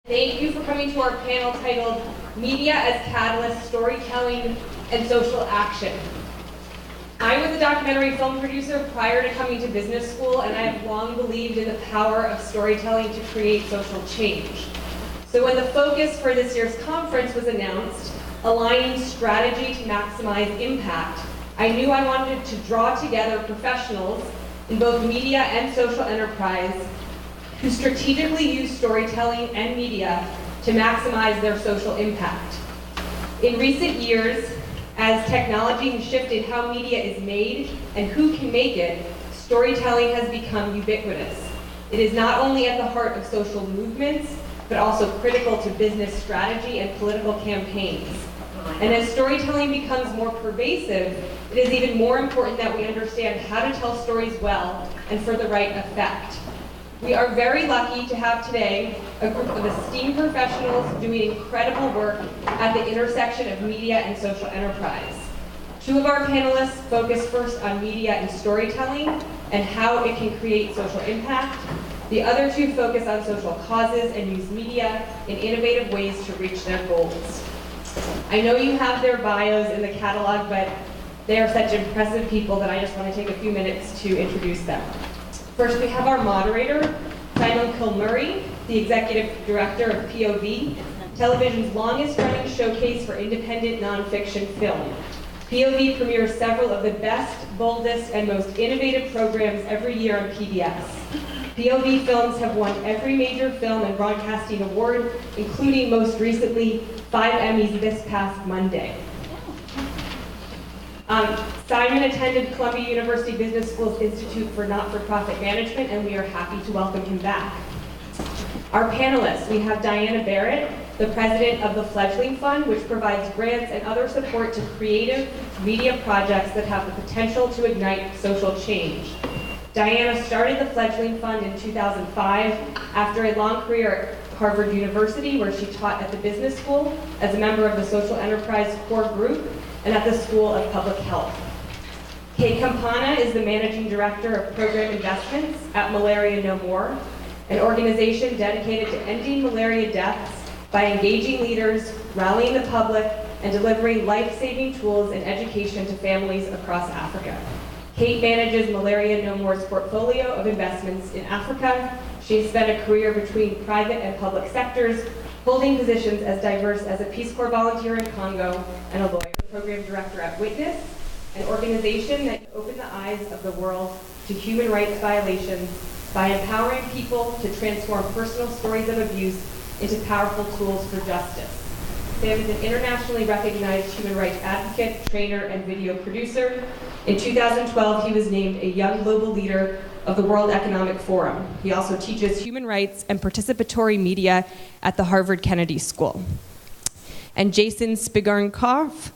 Thank you for coming to our panel titled Media as Catalyst, Storytelling, and Social Action. I was a documentary film producer prior to coming to business school, and I have long believed in the power of storytelling to create social change. So when the focus for this year's conference was announced, aligning strategy to maximize impact, I knew I wanted to draw together professionals in both media and social enterprise who strategically use storytelling and media to maximize their social impact. In recent years, as technology has shifted how media is made and who can make it, storytelling has become ubiquitous. It is not only at the heart of social movements, but also critical to business strategy and political campaigns. And as storytelling becomes more pervasive, it is even more important that we understand how to tell stories well and for the right effect. We are very lucky to have today a group of esteemed professionals doing incredible work at the intersection of media and social enterprise. Two of our panelists focus first on media and storytelling and how it can create social impact. The other two focus on social causes and use media in innovative ways to reach their goals. I know you have their bios in the catalog, but they are such impressive people that I just want to take a few minutes to introduce them. First, we have our moderator, Simon Kilmurry, the Executive Director of POV, television's longest-running showcase for independent nonfiction film. POV premieres several of the best, boldest, and most innovative programs every year on PBS. POV films have won every major film and broadcasting award, including most recently 5 Emmys this past Monday. Simon attended Columbia University Business School's Institute for Not-for-Profit Management, and we are happy to welcome him back. Our panelists, we have Diana Barrett, the president of the Fledgling Fund, which provides grants and other support to creative media projects that have the potential to ignite social change. Diana started the Fledgling Fund in 2005 after a long career at Harvard University, where she taught at the business school as a member of the social enterprise core group and at the School of Public Health. Kate Campana is the managing director of program investments at Malaria No More, an organization dedicated to ending malaria deaths by engaging leaders, rallying the public, and delivering life-saving tools and education to families across Africa. Kate manages Malaria No More's portfolio of investments in Africa. She has spent a career between private and public sectors, holding positions as diverse as a Peace Corps volunteer in Congo and a lawyer. Program director at Witness, an organization that opened the eyes of the world to human rights violations by empowering people to transform personal stories of abuse into powerful tools for justice. Sam is an internationally recognized human rights advocate, trainer, and video producer. In 2012, he was named a Young Global Leader of the World Economic Forum. He also teaches human rights and participatory media at the Harvard Kennedy School. And Jason Spingarn-Koff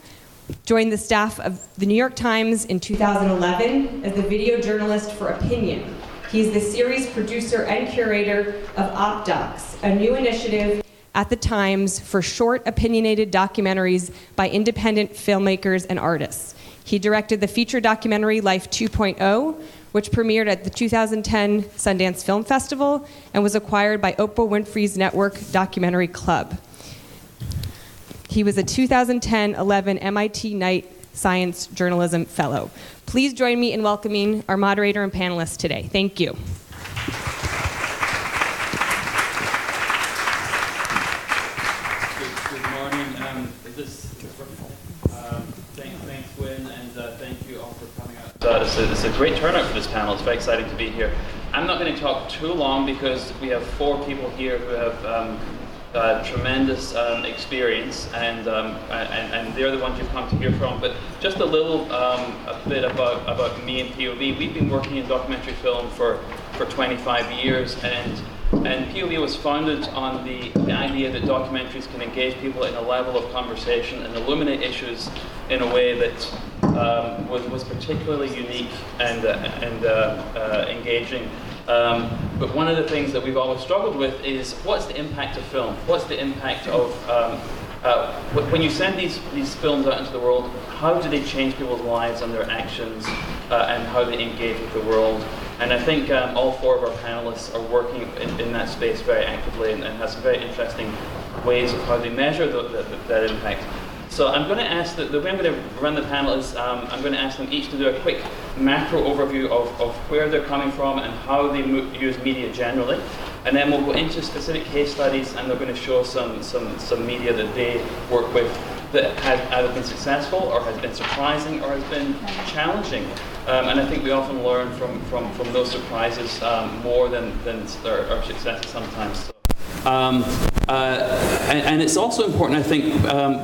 joined the staff of the New York Times in 2011 as the video journalist for Opinion. He's the series producer and curator of OpDocs, a new initiative at the Times for short, opinionated documentaries by independent filmmakers and artists. He directed the feature documentary Life 2.0, which premiered at the 2010 Sundance Film Festival and was acquired by Oprah Winfrey's Network Documentary Club. He was a 2010-11 MIT Knight Science Journalism Fellow. Please join me in welcoming our moderator and panelists today. Thank you. Good morning. Thanks, Wynn, and thank you all for coming out. It's a great turnout for this panel. It's very exciting to be here. I'm not going to talk too long because we have 4 people here who have tremendous experience, and they're the ones you've come to hear from. But just a little bit about me and POV. We've been working in documentary film for 25 years, and POV was founded on the idea that documentaries can engage people in a level of conversation and illuminate issues in a way that was particularly unique and engaging. But one of the things that we've always struggled with is what's the impact of film? What's the impact of when you send these films out into the world? How do they change people's lives and their actions, and how they engage with the world? And I think all four of our panelists are working in that space very actively and have some very interesting ways of how they measure that impact. So I'm going to ask, the way I'm going to run the panel is I'm going to ask them each to do a quick macro overview of where they're coming from and how they use media generally. And then we'll go into specific case studies, and they're going to show some media that they work with that has either been successful or has been surprising or has been challenging. And I think we often learn from those surprises more than our successes sometimes. And it's also important, I think,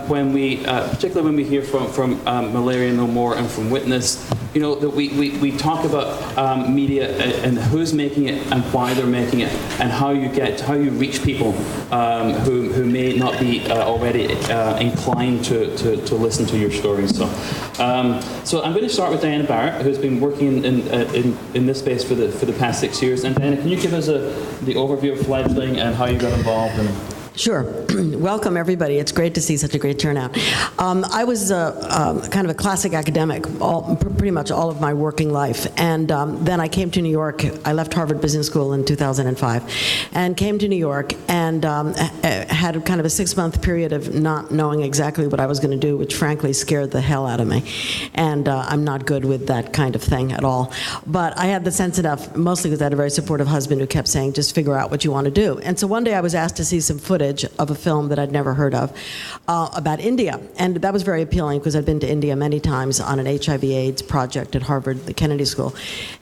when we, particularly when we hear from Malaria No More and from Witness, you know, that we talk about media and who's making it and why they're making it, and how you reach people who may not be already inclined to listen to your stories. So I'm going to start with Diana Barrett, who's been working in this space for the past 6 years. And Diana, can you give us the overview of Fledgling and how you got involved? Sure. Welcome, everybody. It's great to see such a great turnout. I was kind of a classic academic pretty much all of my working life. And then I came to New York. I left Harvard Business School in 2005 and came to New York and had kind of a 6-month period of not knowing exactly what I was going to do, which frankly scared the hell out of me. And I'm not good with that kind of thing at all. But I had the sense enough, mostly because I had a very supportive husband who kept saying, just figure out what you want to do. And so one day I was asked to see some footage of a film that I'd never heard of about India. And that was very appealing because I'd been to India many times on an HIV/AIDS project at Harvard, the Kennedy School.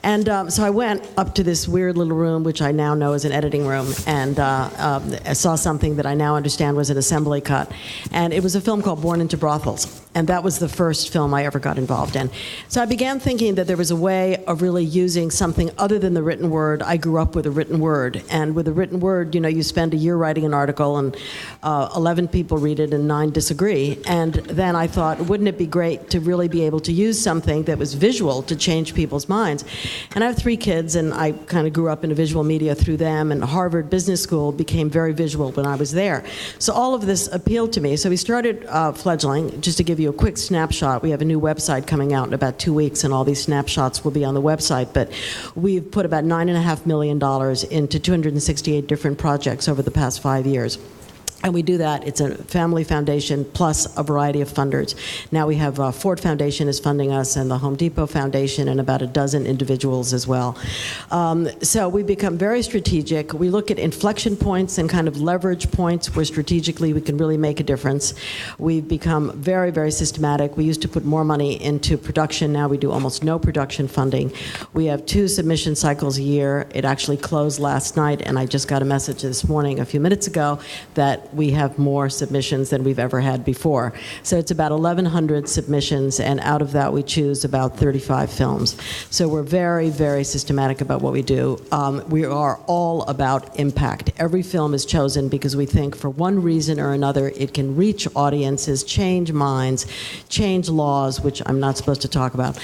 And so I went up to this weird little room, which I now know is an editing room, and I saw something that I now understand was an assembly cut. And it was a film called Born into Brothels. And that was the first film I ever got involved in. So I began thinking that there was a way of really using something other than the written word. I grew up with a written word. And with a written word, you know, you spend a year writing an article and 11 people read it and 9 disagree. And then I thought, wouldn't it be great to really be able to use something that was visual to change people's minds? And I have 3 kids, and I kind of grew up in visual media through them, and Harvard Business School became very visual when I was there. So all of this appealed to me. So we started Fledgling. Just to give you a quick snapshot, we have a new website coming out in about 2 weeks, and all these snapshots will be on the website. But we've put about $9.5 million into 268 different projects over the past 5 years. And we do that. It's a family foundation plus a variety of funders. Now we have Ford Foundation is funding us, and the Home Depot Foundation, and about a dozen individuals as well. So we become very strategic. We look at inflection points and kind of leverage points where strategically we can really make a difference. We've become very, very systematic. We used to put more money into production. Now we do almost no production funding. We have 2 submission cycles a year. It actually closed last night, and I just got a message this morning, a few minutes ago, that we have more submissions than we've ever had before. So it's about 1,100 submissions, and out of that we choose about 35 films. So we're very, very systematic about what we do. We are all about impact. Every film is chosen because we think for one reason or another it can reach audiences, change minds, change laws, which I'm not supposed to talk about,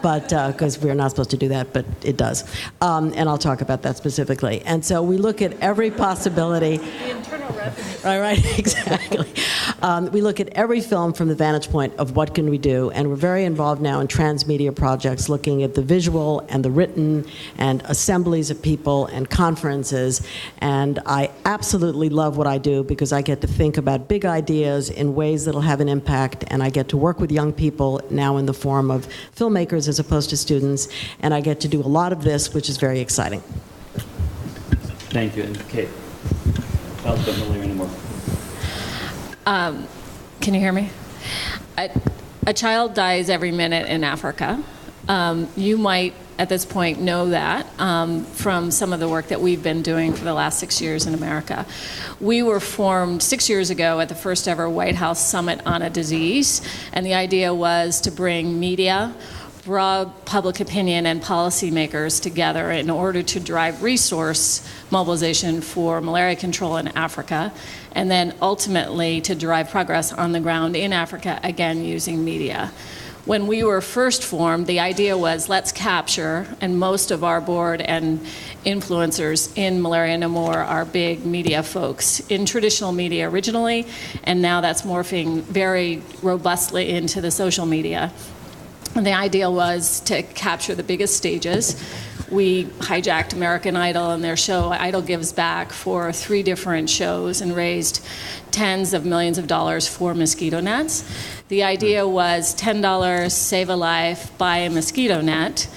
but because we're not supposed to do that, but it does. And I'll talk about that specifically. And so we look at every possibility. The internal revenue. Right, exactly. We look at every film from the vantage point of what can we do, and we're very involved now in transmedia projects, looking at the visual and the written and assemblies of people and conferences. And I absolutely love what I do because I get to think about big ideas in ways that'll have an impact, and I get to work with young people now in the form of filmmakers as opposed to students, and I get to do a lot of this, which is very exciting. Thank you. And Kate, tell us about Malaria No More. Can you hear me? A child dies every minute in Africa. You might, at this point, know that from some of the work that we've been doing for the last 6 years in America. We were formed 6 years ago at the first ever White House Summit on a Disease, and the idea was to bring media, broad public opinion, and policymakers together in order to drive resource mobilization for malaria control in Africa, and then ultimately to drive progress on the ground in Africa, again using media. When we were first formed, the idea was let's capture, and most of our board and influencers in Malaria No More are big media folks in traditional media originally, and now that's morphing very robustly into the social media. And the idea was to capture the biggest stages. We hijacked American Idol and their show Idol Gives Back for 3 different shows and raised tens of millions of dollars for mosquito nets. The idea was $10, save a life, buy a mosquito net,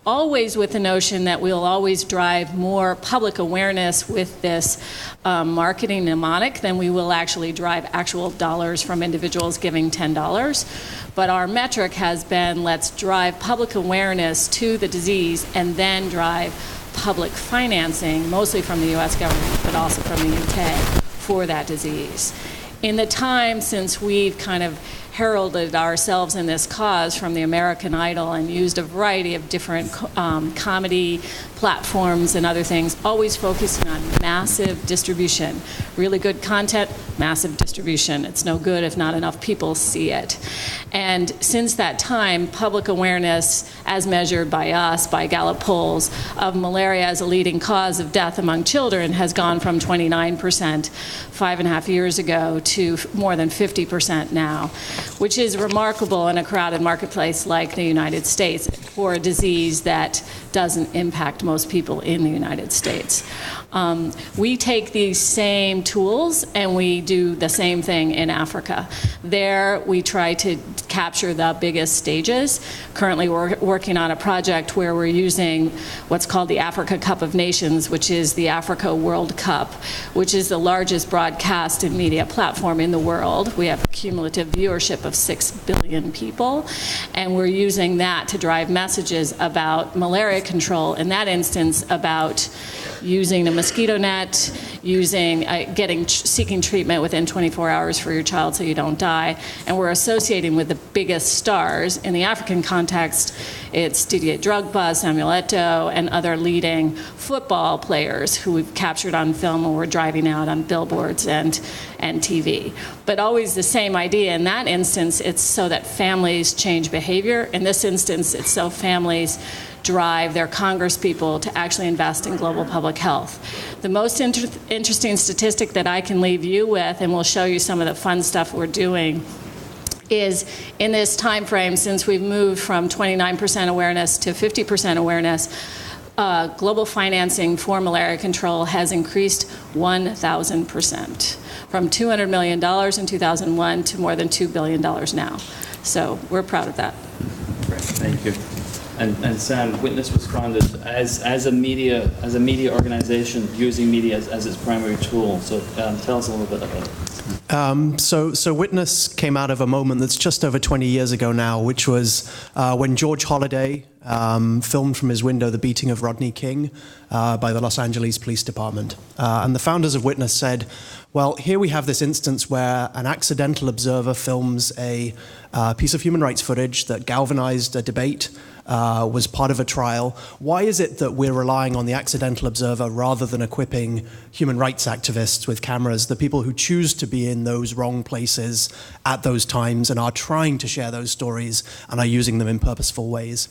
always with the notion that we'll always drive more public awareness with this marketing mnemonic than we will actually drive actual dollars from individuals giving $10. But our metric has been, let's drive public awareness to the disease and then drive public financing, mostly from the US government, but also from the UK, for that disease. In the time since we've kind of heralded ourselves in this cause from the American Idol and used a variety of different comedy platforms and other things, always focusing on massive distribution. Really good content, massive distribution. It's no good if not enough people see it. And since that time, public awareness, as measured by us, by Gallup polls, of malaria as a leading cause of death among children has gone from 29% 5.5 years ago to more than 50% now, which is remarkable in a crowded marketplace like the United States for a disease that doesn't impact most people in the United States. We take these same tools and we do the same thing in Africa. There we try to capture the biggest stages. Currently we're working on a project where we're using what's called the Africa Cup of Nations, which is the Africa World Cup, which is the largest broadcast and media platform in the world. We have a cumulative viewership of 6 billion people, and we're using that to drive messages about malaria control, in that instance about using a mosquito net, seeking treatment within 24 hours for your child so you don't die. And we're associating with the biggest stars. In the African context, it's Didier Drogba, Samuel Eto'o, and other leading football players who we've captured on film and we're driving out on billboards and TV. But always the same idea. In that instance, it's so that families change behavior. In this instance, it's so families drive their congresspeople to actually invest in global public health. The most interesting statistic that I can leave you with, and we'll show you some of the fun stuff we're doing, is in this time frame, since we've moved from 29% awareness to 50% awareness, global financing for malaria control has increased 1,000%, from $200 million in 2001 to more than $2 billion now. So we're proud of that. Great, thank you. And Sam, Witness was founded as a media organization using media as its primary tool. So tell us a little bit about it. So Witness came out of a moment that's just over 20 years ago now, which was when George Holliday filmed from his window the beating of Rodney King by the Los Angeles Police Department. And the founders of Witness said, well, here we have this instance where an accidental observer films a piece of human rights footage that galvanized a debate, was part of a trial. Why is it that we're relying on the accidental observer rather than equipping human rights activists with cameras, the people who choose to be in those wrong places at those times and are trying to share those stories and are using them in purposeful ways?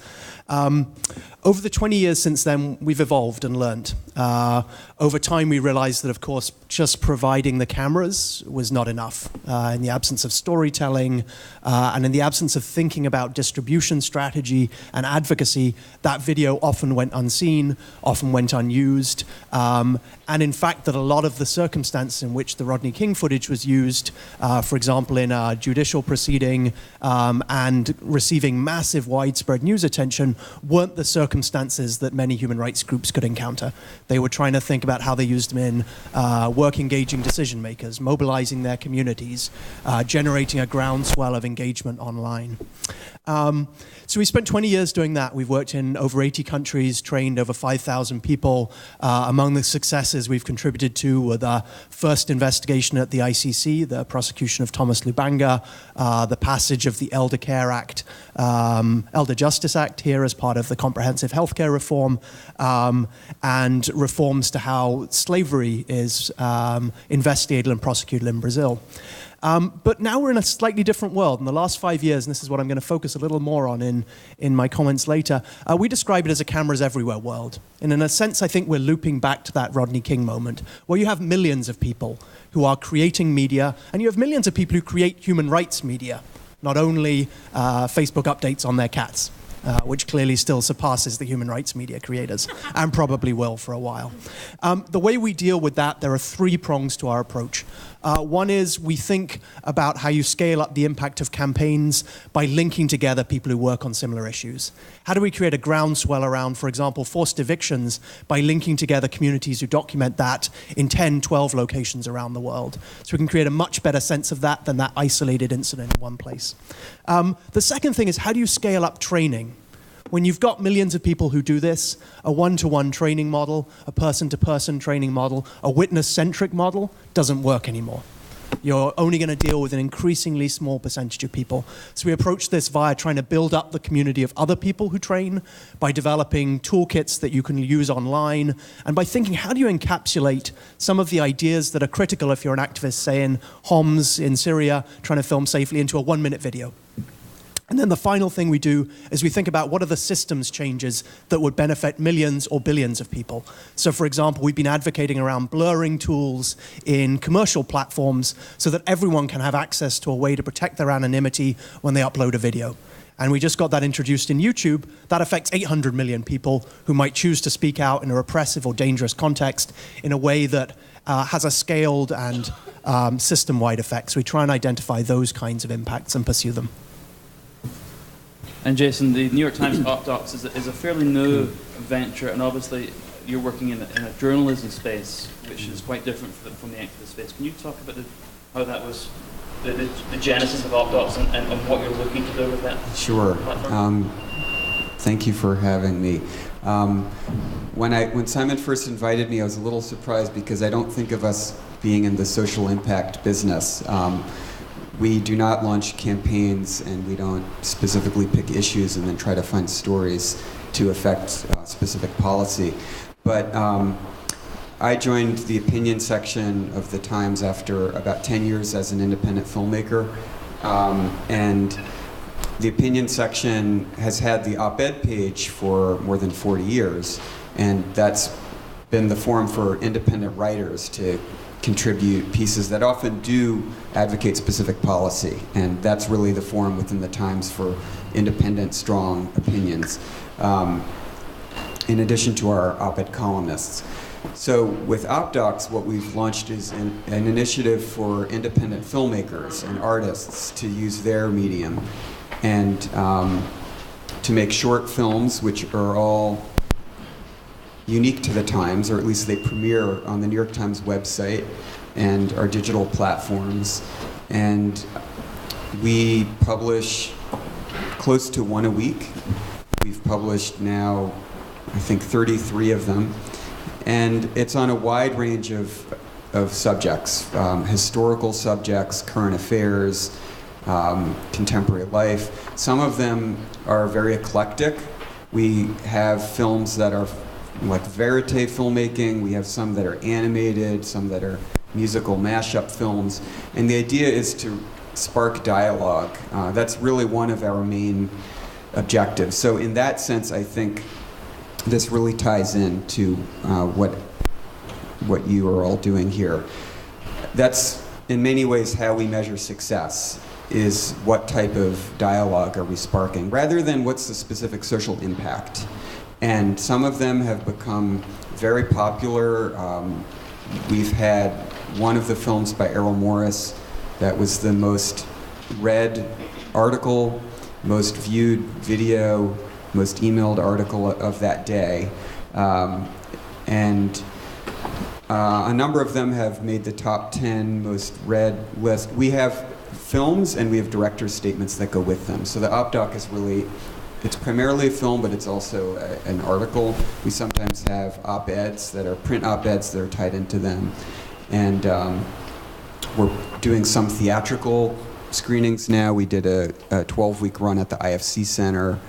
Over the 20 years since then, we've evolved and learned. Over time, we realized that, of course, just providing the cameras was not enough. In the absence of storytelling and in the absence of thinking about distribution strategy and advocacy, that video often went unseen, often went unused. And in fact, that a lot of the circumstances in which the Rodney King footage was used, for example, in a judicial proceeding and receiving massive widespread news attention, weren't the circumstances that many human rights groups could encounter. They were trying to think about how they used them in work-engaging decision makers, mobilizing their communities, generating a groundswell of engagement online. So we spent 20 years doing that. We've worked in over 80 countries, trained over 5,000 people. Among the successes we've contributed to were the first investigation at the ICC, the prosecution of Thomas Lubanga, the passage of the Elder Care Act, Elder Justice Act here as part of the comprehensive healthcare reform, and reforms to how slavery is investigated and prosecuted in Brazil. But now we're in a slightly different world. In the last 5 years, and this is what I'm going to focus a little more on in my comments later, we describe it as a cameras everywhere world. And in a sense, I think we're looping back to that Rodney King moment, where you have millions of people who are creating media, and you have millions of people who create human rights media. not only Facebook updates on their cats, which clearly still surpasses the human rights media creators, and probably will for a while. The way we deal with that, there are 3 prongs to our approach. One is we think about how you scale up the impact of campaigns by linking together people who work on similar issues. How do we create a groundswell around, for example, forced evictions by linking together communities who document that in 10, 12 locations around the world? So we can create a much better sense of that than that isolated incident in one place. The second thing is, how do you scale up training? When you've got millions of people who do this, a one-to-one training model, a person-to-person training model, a witness-centric model doesn't work anymore. You're only going to deal with an increasingly small percentage of people. So we approach this via trying to build up the community of other people who train, by developing toolkits that you can use online, and by thinking, how do you encapsulate some of the ideas that are critical if you're an activist, say in Homs in Syria, trying to film safely, into a 1-minute video. And then the final thing we do is we think about what are the systems changes that would benefit millions or billions of people. So for example, we've been advocating around blurring tools in commercial platforms so that everyone can have access to a way to protect their anonymity when they upload a video. And we just got that introduced in YouTube. That affects 800 million people who might choose to speak out in a repressive or dangerous context in a way that has a scaled and system-wide effect. So we try and identify those kinds of impacts and pursue them. And Jason, the New York Times Op Docs is a fairly new venture, and obviously you're working in a journalism space, which is quite different from the activist space. Can you talk about how that was, the genesis of Op Docs and what you're looking to do with that? Sure. Thank you for having me. When Simon first invited me, I was a little surprised because I don't think of us being in the social impact business. We do not launch campaigns, and we don't specifically pick issues and then try to find stories to affect specific policy. But I joined the opinion section of the Times after about 10 years as an independent filmmaker. And the opinion section has had the op-ed page for more than 40 years. And that's been the forum for independent writers to contribute pieces that often do advocate specific policy, and that's really the forum within the Times for independent, strong opinions, in addition to our op-ed columnists. So with OpDocs, what we've launched is an initiative for independent filmmakers and artists to use their medium and to make short films, which are all unique to the Times, or at least they premiere on the New York Times website and our digital platforms. And we publish close to one a week. We've published now, I think, 33 of them. And it's on a wide range of subjects, historical subjects, current affairs, contemporary life. Some of them are very eclectic. We have films that are like verite filmmaking. We have some that are animated, some that are musical mashup films. And the idea is to spark dialogue. That's really one of our main objectives. So in that sense, I think this really ties into what you are all doing here. That's in many ways how we measure success, is what type of dialogue are we sparking, rather than what's the specific social impact. And some of them have become very popular. We've had one of the films by Errol Morris that was the most read article, most viewed video, most emailed article of that day. And a number of them have made the top 10 most read list. We have films and we have director's statements that go with them. So the OpDoc is really, it's primarily a film, but it's also an article. We sometimes have op-eds that are print op-eds that are tied into them. And we're doing some theatrical screenings now. We did a 12-week run at the IFC Center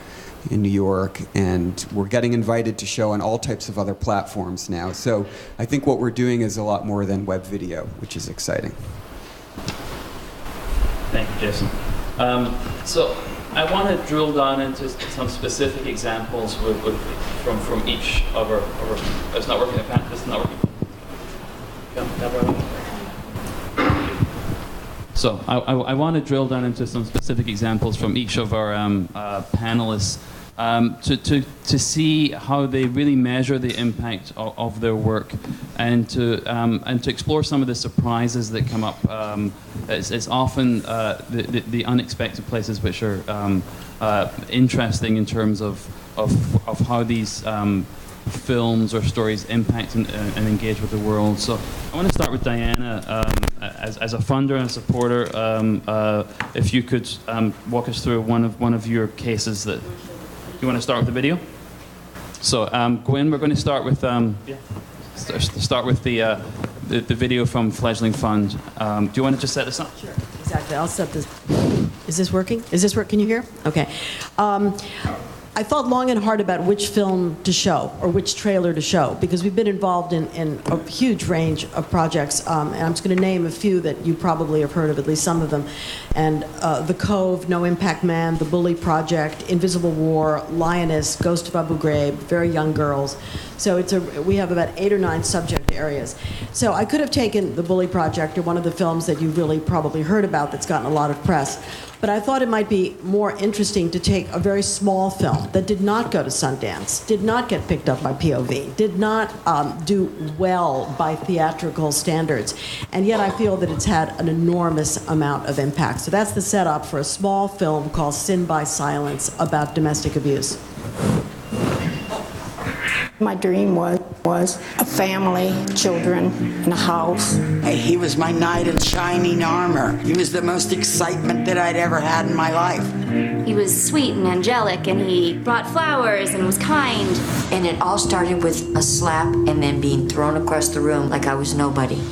in New York, and we're getting invited to show on all types of other platforms now. So I think what we're doing is a lot more than web video, which is exciting. Thank you, Jason. So I want to drill down into some specific examples from each of our it's not working. It's not working. So I want to drill down into some specific examples from each of our panelists to see how they really measure the impact of their work, and to explore some of the surprises that come up. It's often the unexpected places which are interesting in terms of how these films or stories impact and engage with the world. So I want to start with Diana, as a funder and a supporter. If you could walk us through one of your cases that you want to start with the video. So Gwen, we're going to start with start with the video from Fledgling Fund. Do you want to just set this up? Sure, exactly. I'll set this. Is this working? Can you hear? Okay. I thought long and hard about which film to show or which trailer to show, because we've been involved in a huge range of projects, and I'm just going to name a few that you probably have heard of, at least some of them. And The Cove, No Impact Man, The Bully Project, Invisible War, Lioness, Ghost of Abu Ghraib, Very Young Girls. So we have about 8 or 9 subject areas. So I could have taken The Bully Project, or one of the films that you really probably heard about that's gotten a lot of press. But I thought it might be more interesting to take a very small film that did not go to Sundance, did not get picked up by POV, did not do well by theatrical standards, and yet I feel that it's had an enormous amount of impact. So that's the setup for a small film called Sin by Silence about domestic abuse. My dream was a family, children, and a house. He was my knight in shining armor. He was the most excitement that I'd ever had in my life. He was sweet and angelic, and he brought flowers and was kind. And it all started with a slap and then being thrown across the room like I was nobody.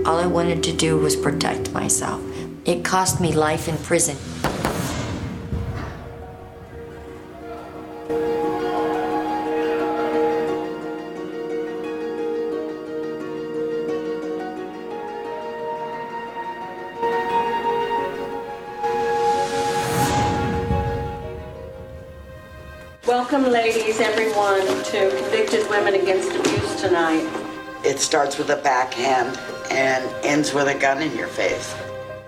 All I wanted to do was protect myself. It cost me life in prison. Welcome, ladies, everyone, to Convicted Women Against Abuse tonight. It starts with a backhand and ends with a gun in your face.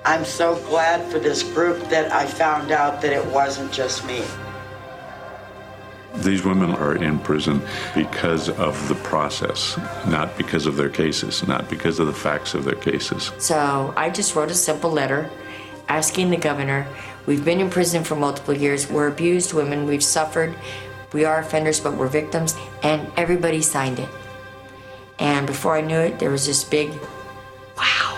I'm so glad for this group that I found out that it wasn't just me. These women are in prison because of the process, not because of their cases, not because of the facts of their cases. So I just wrote a simple letter asking the governor, we've been in prison for multiple years, we're abused women, we've suffered, we are offenders, but we're victims, and everybody signed it. And before I knew it, there was this big, wow.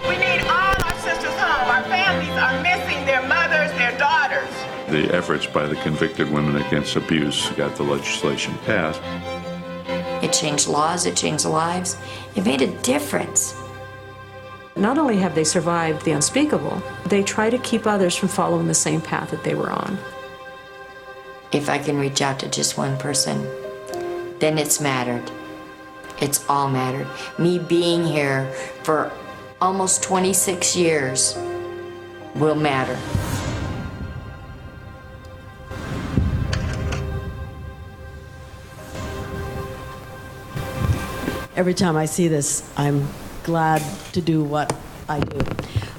We need all our sisters home. Our families are missing their mothers, their daughters. The efforts by the Convicted Women Against Abuse got the legislation passed. It changed laws, it changed lives, it made a difference. Not only have they survived the unspeakable, they try to keep others from following the same path that they were on. If I can reach out to just one person, then it's mattered. It's all mattered. Me being here for almost 26 years will matter. Every time I see this, I'm glad to do what I do.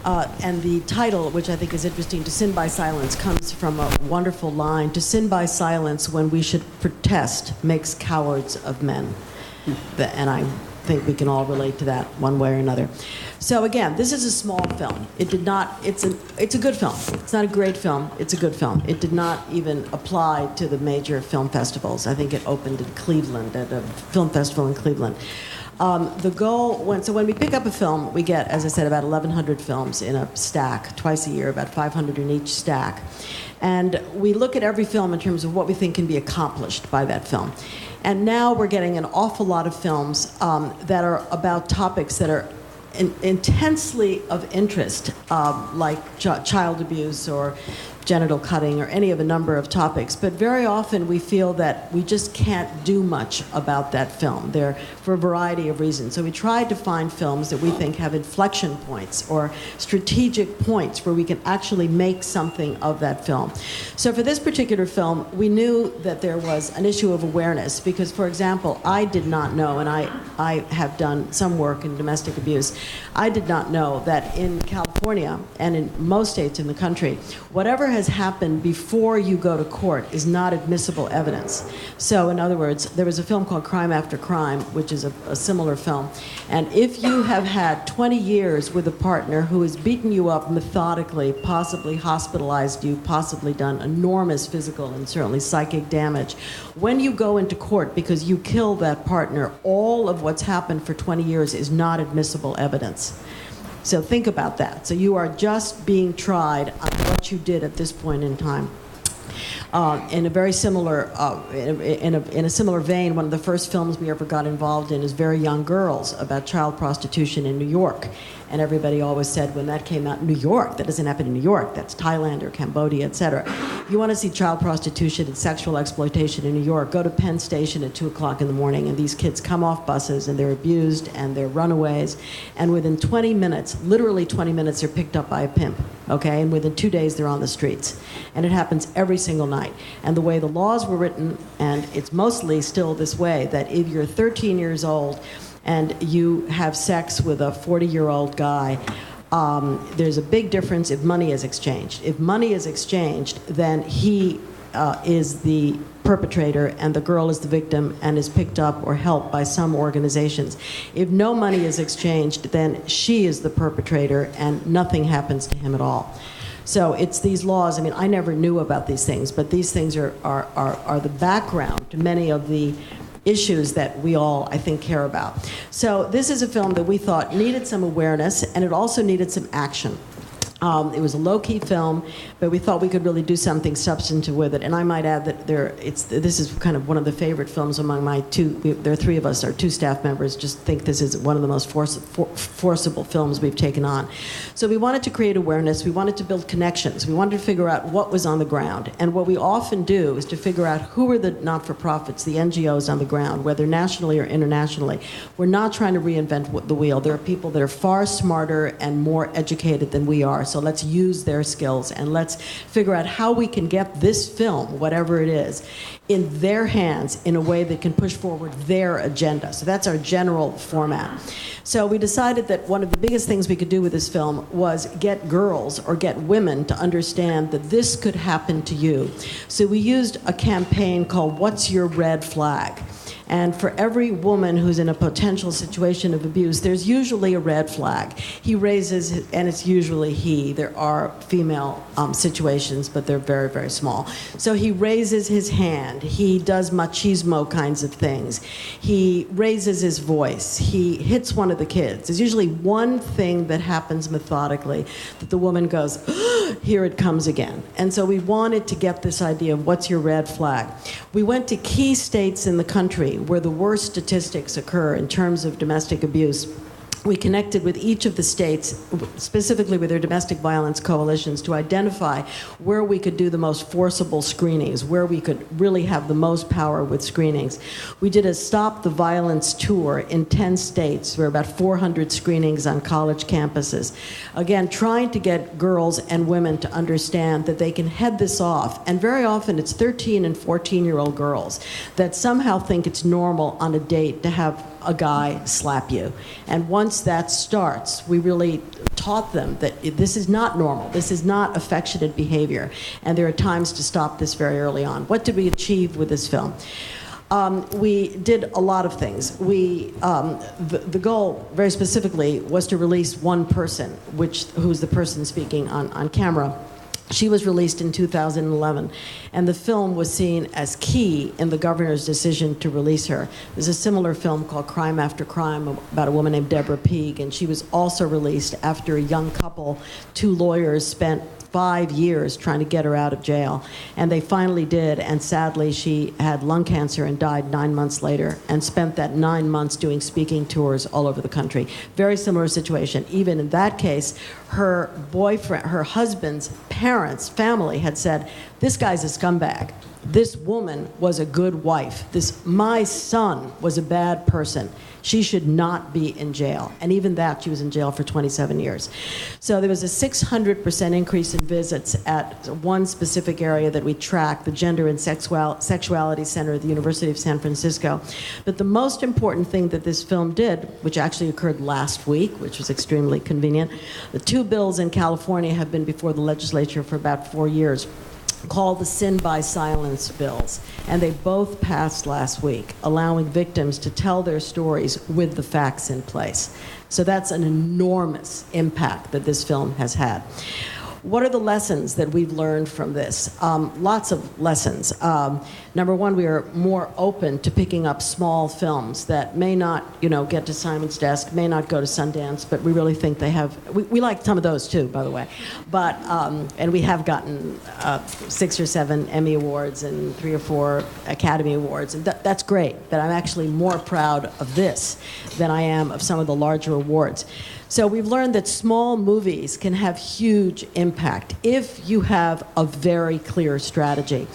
And the title, which I think is interesting, To Sin by Silence, comes from a wonderful line. To sin by silence when we should protest makes cowards of men. And I think we can all relate to that one way or another. So again, this is a small film. It's a good film. It's not a great film, it's a good film. It did not even apply to the major film festivals. I think it opened in Cleveland, at a film festival in Cleveland. The goal, when we pick up a film, we get, as I said, about 1,100 films in a stack, twice a year, about 500 in each stack. And we look at every film in terms of what we think can be accomplished by that film. And now we're getting an awful lot of films that are about topics that are intensely of interest, like child abuse or genital cutting or any of a number of topics, but very often we feel that we just can't do much about that film there for a variety of reasons. So we tried to find films that we think have inflection points or strategic points where we can actually make something of that film. So for this particular film, we knew that there was an issue of awareness because, for example, I did not know, and I have done some work in domestic abuse, I did not know that in California and in most states in the country, whatever has happened before you go to court is not admissible evidence. So in other words, there was a film called Crime After Crime, which is a similar film. And if you have had 20 years with a partner who has beaten you up methodically, possibly hospitalized you, possibly done enormous physical and certainly psychic damage, when you go into court because you killed that partner, all of what's happened for 20 years is not admissible evidence. So think about that. So you are just being tried on what you did at this point in time. In a very similar, in a similar vein, one of the first films we ever got involved in is Very Young Girls, about child prostitution in New York. And everybody always said when that came out, New York, that doesn't happen in New York, that's Thailand or Cambodia, etc. You want to see child prostitution and sexual exploitation in New York, go to Penn Station at 2 o'clock in the morning, and these kids come off buses and they're abused and they're runaways, and within 20 minutes, literally 20 minutes, they're picked up by a pimp, okay? And within 2 days, they're on the streets. And it happens every single night. And the way the laws were written, and it's mostly still this way, that if you're 13 years old and you have sex with a 40-year-old guy, there's a big difference if money is exchanged. If money is exchanged, then he is the perpetrator and the girl is the victim and is picked up or helped by some organizations. If no money is exchanged, then she is the perpetrator and nothing happens to him at all. So it's these laws. I mean, I never knew about these things, but these things are the background to many of the issues that we all, I think, care about. So this is a film that we thought needed some awareness, and it also needed some action. It was a low-key film, but we thought we could really do something substantive with it. And I might add that this is kind of one of the favorite films among my there are three of us, our two staff members, just think this is one of the most forcible films we've taken on. So we wanted to create awareness, we wanted to build connections, we wanted to figure out what was on the ground. And what we often do is to figure out who are the not-for-profits, the NGOs on the ground, whether nationally or internationally. We're not trying to reinvent the wheel. There are people that are far smarter and more educated than we are. So let's use their skills and let's figure out how we can get this film, whatever it is, in their hands in a way that can push forward their agenda. So that's our general format. So we decided that one of the biggest things we could do with this film was get girls or get women to understand that this could happen to you. So we used a campaign called What's Your Red Flag? And for every woman who's in a potential situation of abuse, there's usually a red flag. He raises, and it's usually he. There are female situations, but they're very, very small. So he raises his hand. He does machismo kinds of things. He raises his voice. He hits one of the kids. There's usually one thing that happens methodically that the woman goes, here it comes again. And so we wanted to get this idea of what's your red flag. We went to key states in the country where the worst statistics occur in terms of domestic abuse. We connected with each of the states, specifically with their domestic violence coalitions, to identify where we could do the most forcible screenings, where we could really have the most power with screenings. We did a Stop the Violence tour in 10 states. There were about 400 screenings on college campuses. Again, trying to get girls and women to understand that they can head this off. And very often it's 13 and 14-year-old girls that somehow think it's normal on a date to have a guy slap you. And once that starts, we really taught them that this is not normal. This is not affectionate behavior. And there are times to stop this very early on. What did we achieve with this film? We did a lot of things. The goal, very specifically, was to release one person, who's the person speaking on camera. She was released in 2011, and the film was seen as key in the governor's decision to release her. There's a similar film called Crime After Crime about a woman named Deborah Peig, and she was also released after a young couple, two lawyers, spent 5 years trying to get her out of jail. And they finally did, and sadly she had lung cancer and died 9 months later, and spent that 9 months doing speaking tours all over the country. Very similar situation. Even in that case, her boyfriend, her husband's family had said, this guy's a scumbag. This woman was a good wife. My son was a bad person. She should not be in jail. And even that, she was in jail for 27 years. So there was a 600% increase in visits at one specific area that we tracked, the Gender and Sexuality Center at the University of San Francisco. But the most important thing that this film did, which actually occurred last week, which was extremely convenient, the 2 bills in California have been before the legislature for about 4 years, called the Sin by Silence bills, and they both passed last week, allowing victims to tell their stories with the facts in place. So that's an enormous impact that this film has had. What are the lessons that we've learned from this? Lots of lessons. Number one, we are more open to picking up small films that may not, get to Simon's desk, may not go to Sundance, but we really think they have. We like some of those too, by the way. But and we have gotten 6 or 7 Emmy Awards and 3 or 4 Academy Awards, and that's great. But I'm actually more proud of this than I am of some of the larger awards. So we've learned that small movies can have huge impact if you have a very clear strategy.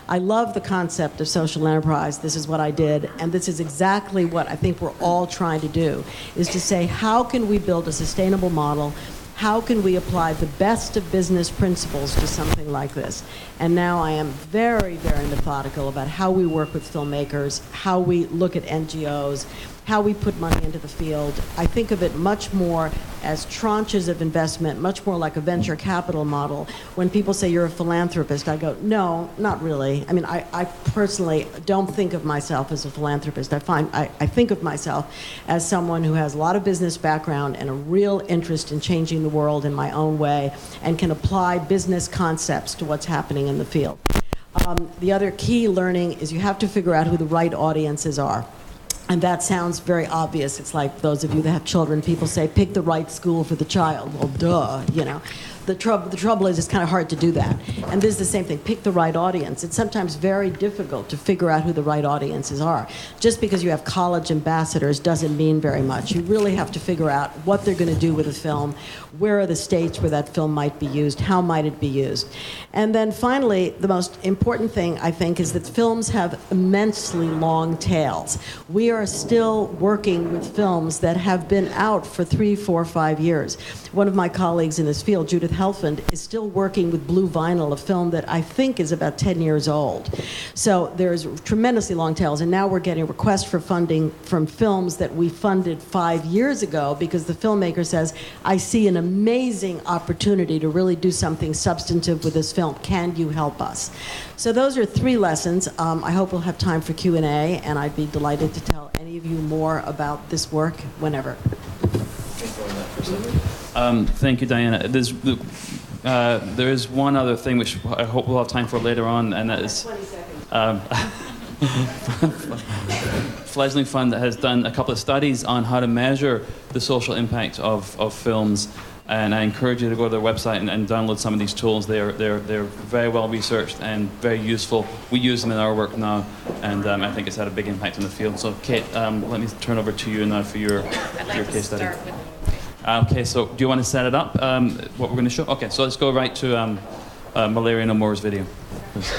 I love the concept of social enterprise. This is what I did, and this is exactly what I think we're all trying to do, is to say, how can we build a sustainable model? How can we apply the best of business principles to something like this? And now I am very, very methodical about how we work with filmmakers, how we look at NGOs, how we put money into the field. I think of it much more as tranches of investment, much more like a venture capital model. When people say you're a philanthropist, I go, no, not really. I mean, I personally don't think of myself as a philanthropist. I think of myself as someone who has a lot of business background and a real interest in changing the world in my own way and can apply business concepts to what's happening in the field. The other key learning is you have to figure out who the right audiences are. And that sounds very obvious. It's like those of you that have children, people say, pick the right school for the child. Well, duh, The trouble is it's kind of hard to do that. And this is the same thing. Pick the right audience. It's sometimes very difficult to figure out who the right audiences are. Just because you have college ambassadors doesn't mean very much. You really have to figure out what they're going to do with a film, where are the states where that film might be used, how might it be used. And then finally, the most important thing, I think, is that films have immensely long tails. We are still working with films that have been out for 3, 4, 5 years. One of my colleagues in this field, Judith Helfand, is still working with Blue Vinyl, a film that I think is about 10 years old. So there's tremendously long tails, and now we're getting requests for funding from films that we funded 5 years ago because the filmmaker says, I see an amazing opportunity to really do something substantive with this film. Can you help us? So those are 3 lessons. I hope we'll have time for Q&A, and I'd be delighted to tell any of you more about this work whenever. Thank you, Diana. There is one other thing which I hope we'll have time for later on, and that is 20 seconds. Fledgling Fund has done a couple of studies on how to measure the social impact of films, and I encourage you to go to their website and download some of these tools. They're very well researched and very useful. We use them in our work now, and I think it's had a big impact in the field. So, Kate, let me turn over to you now for your case study. Okay, so do you want to set it up, what we're going to show? Okay, so let's go right to Malaria No More's video. Please.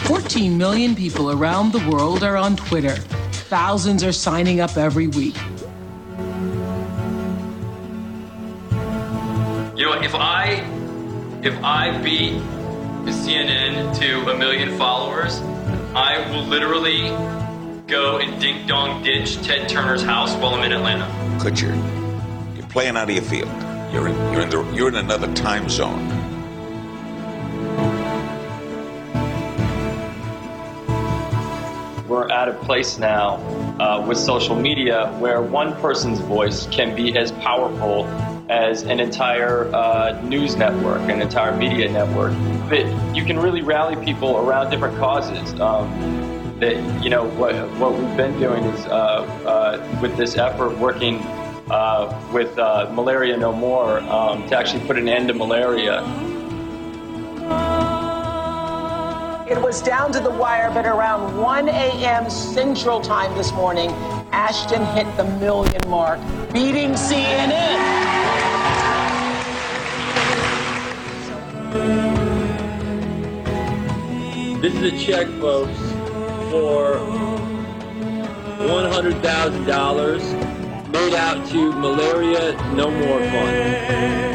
14 million people around the world are on Twitter. Thousands are signing up every week. You know, if I beat CNN to 1 million followers, I will literally go and ding-dong ditch Ted Turner's house while I'm in Atlanta. Kutcher, you're playing out of your field. You're in another time zone. We're at a place now with social media where one person's voice can be as powerful as an entire news network, an entire media network. But you can really rally people around different causes. That, you know, what we've been doing is with this effort, working with Malaria No More to actually put an end to malaria. It was down to the wire, but around 1 a.m. Central Time this morning, Ashton hit the 1 million mark, beating CNN. This is a check, folks, for $100,000 made out to Malaria No More Fund.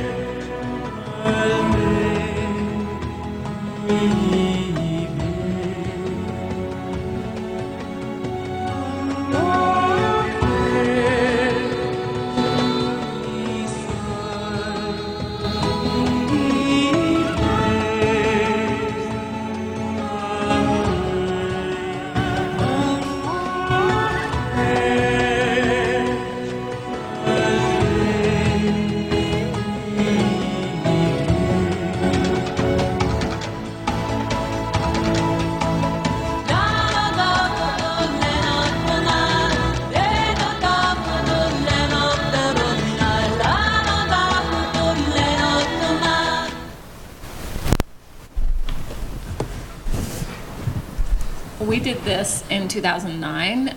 We did this in 2009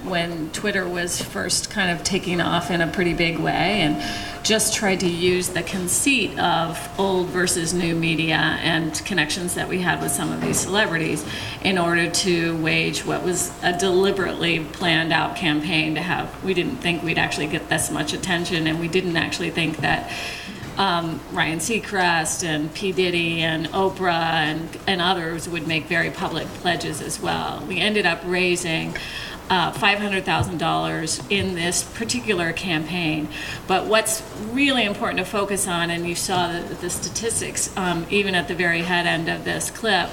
when Twitter was first kind of taking off in a pretty big way, and just tried to use the conceit of old versus new media and connections that we had with some of these celebrities in order to wage what was a deliberately planned out campaign to have. We didn't think we'd actually get this much attention, and we didn't actually think that Ryan Seacrest and P. Diddy and Oprah and others would make very public pledges as well. We ended up raising $500,000 in this particular campaign. But what's really important to focus on, and you saw the statistics even at the very head end of this clip,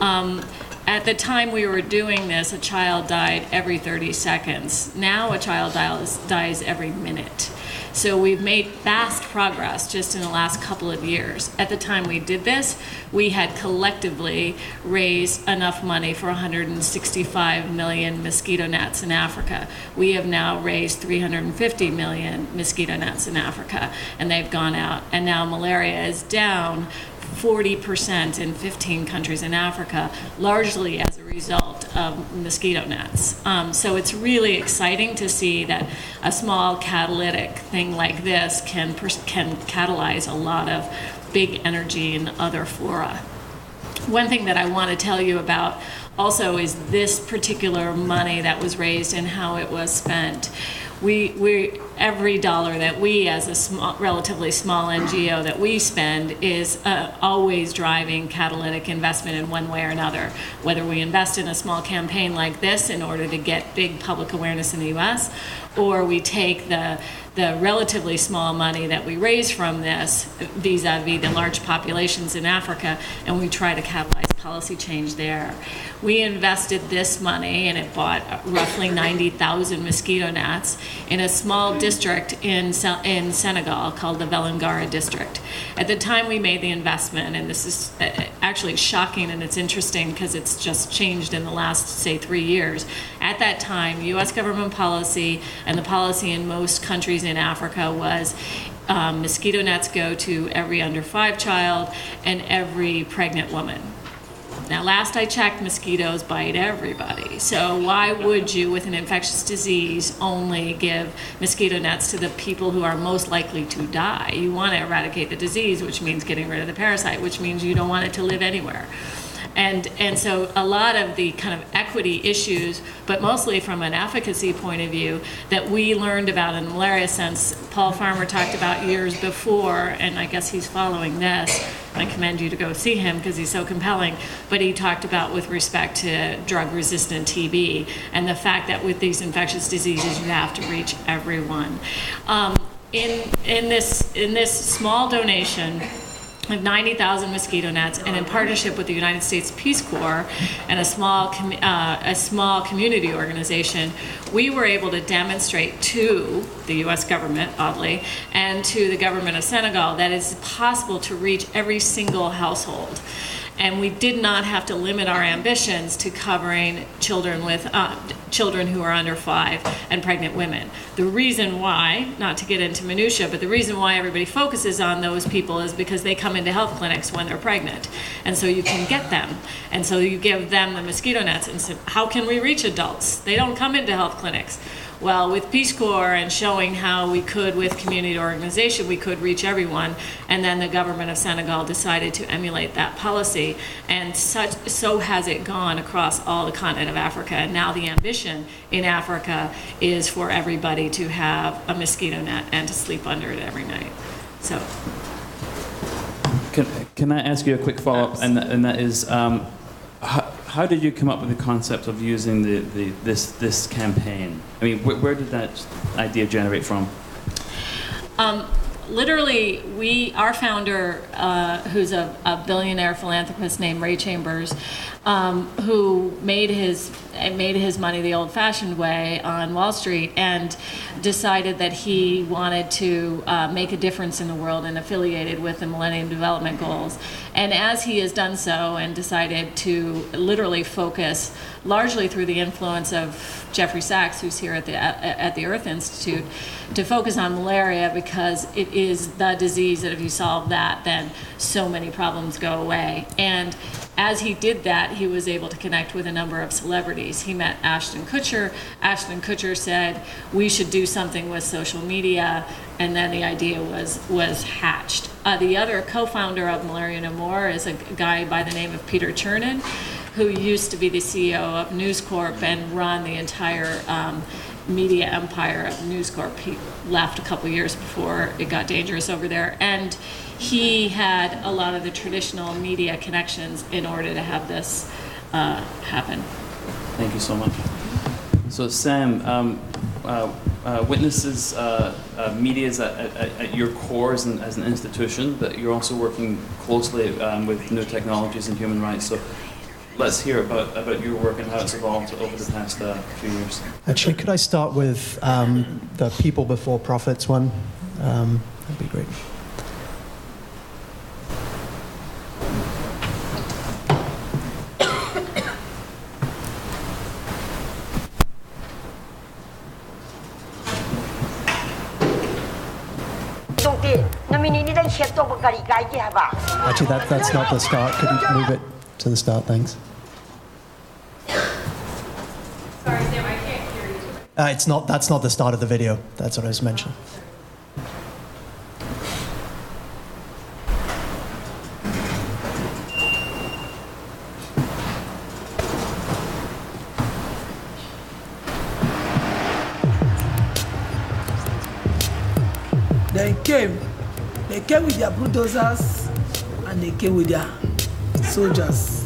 at the time we were doing this, a child died every 30 seconds. Now a child dies every minute. So we've made vast progress just in the last couple of years. At the time we did this, we had collectively raised enough money for 165 million mosquito nets in Africa. We have now raised 350 million mosquito nets in Africa, and they've gone out. And now malaria is down 40% in 15 countries in Africa, largely as a result of mosquito nets. So it's really exciting to see that a small catalytic thing like this can catalyze a lot of big energy in other flora. One thing that I want to tell you about also is this particular money that was raised and how it was spent. Every dollar that we, as a relatively small NGO, that we spend is always driving catalytic investment in one way or another. Whether we invest in a small campaign like this in order to get big public awareness in the U.S., or we take the relatively small money that we raise from this vis-a-vis the large populations in Africa, and we try to catalyze policy change there. We invested this money, and it bought roughly 90,000 mosquito nets in a small district in Senegal called the Vélingara district. At the time we made the investment, and this is actually shocking and it's interesting because it's just changed in the last, say, 3 years. At that time, U.S. government policy and the policy in most countries in Africa was mosquito nets go to every under 5 child and every pregnant woman. Now, last I checked, mosquitoes bite everybody. So why would you, with an infectious disease, only give mosquito nets to the people who are most likely to die? You want to eradicate the disease, which means getting rid of the parasite, which means you don't want it to live anywhere. And so a lot of the kind of equity issues, but mostly from an efficacy point of view, that we learned about in the malaria sense, Paul Farmer talked about years before, and I guess he's following this. I commend you to go see him because he's so compelling. But he talked about with respect to drug-resistant TB and the fact that with these infectious diseases, you have to reach everyone. in this small donation of 90,000 mosquito nets, and in partnership with the United States Peace Corps and a small community organization, we were able to demonstrate to the U.S. government, oddly, and to the government of Senegal that it's possible to reach every single household. And we did not have to limit our ambitions to covering children with children who are under 5 and pregnant women. The reason why, not to get into minutia, but the reason why everybody focuses on those people is because they come into health clinics when they're pregnant, and so you can get them, and so you give them the mosquito nets. And so, how can we reach adults? They don't come into health clinics. Well, with Peace Corps and showing how we could, with community organization, we could reach everyone, and then the government of Senegal decided to emulate that policy, and so has it gone across all the continent of Africa. And now the ambition in Africa is for everybody to have a mosquito net and to sleep under it every night. So, can I ask you a quick follow-up, and that is, how did you come up with the concept of using this campaign? I mean, where did that idea generate from? Literally, our founder, who's a billionaire philanthropist named Ray Chambers, who made his money the old-fashioned way on Wall Street, and decided that he wanted to make a difference in the world and affiliated with the Millennium Development Goals. And as he has done so and decided to literally focus, largely through the influence of Jeffrey Sachs, who's here at the Earth Institute, to focus on malaria, because it is the disease that if you solve that, then so many problems go away. And as he did that, he was able to connect with a number of celebrities. He met Ashton Kutcher. Ashton Kutcher said, we should do something with social media, and then the idea was hatched. The other co-founder of Malaria No More is a guy by the name of Peter Chernin, who used to be the CEO of News Corp and run the entire media empire of News Corp. He left a couple years before it got dangerous over there. And he had a lot of the traditional media connections in order to have this happen. Thank you so much. So Sam, Witnesses Media is at your core as an institution, but you're also working closely with new technologies and human rights. So let's hear about your work and how it's evolved over the past few years. Actually, could I start with the people before profits one? That'd be great. Actually, that's not the start. Could you move it to the start? Thanks. Sorry, Sam, I can't hear you. It's not. That's not the start of the video. That's what I was mentioning. They came with their bulldozers and they came with their soldiers.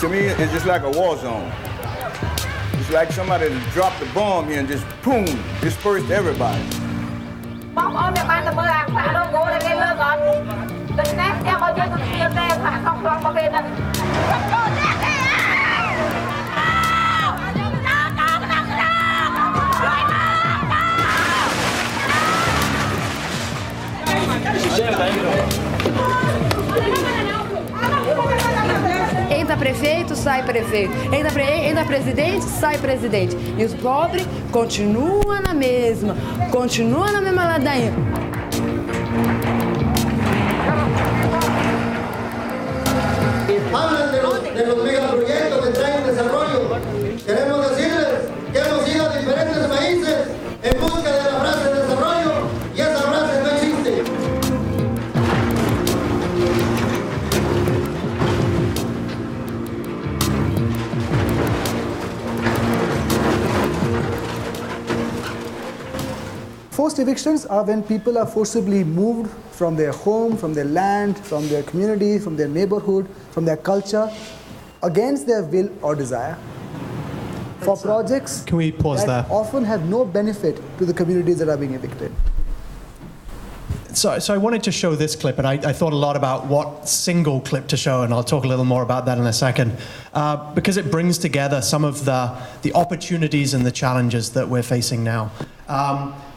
To me, it's just like a war zone. It's like somebody dropped a bomb here and just boom, dispersed everybody. Entra prefeito, sai prefeito. Entra presidente, sai presidente. E os pobres continuam na mesma ladainha. Hablan de los megaproyectos que traen desarrollo. Queremos decirles que hemos ido a diferentes países en busca de la frase desarrollo y esa frase no existe. Forced evictions are when people are forcibly moved from their home, from their land, from their community, from their neighborhood, from their culture, against their will or desire for projects Can we pause that there? often have no benefit to the communities that are being evicted. So I wanted to show this clip, and I thought a lot about what single clip to show, and I'll talk a little more about that in a second, because it brings together some of the opportunities and the challenges that we're facing now.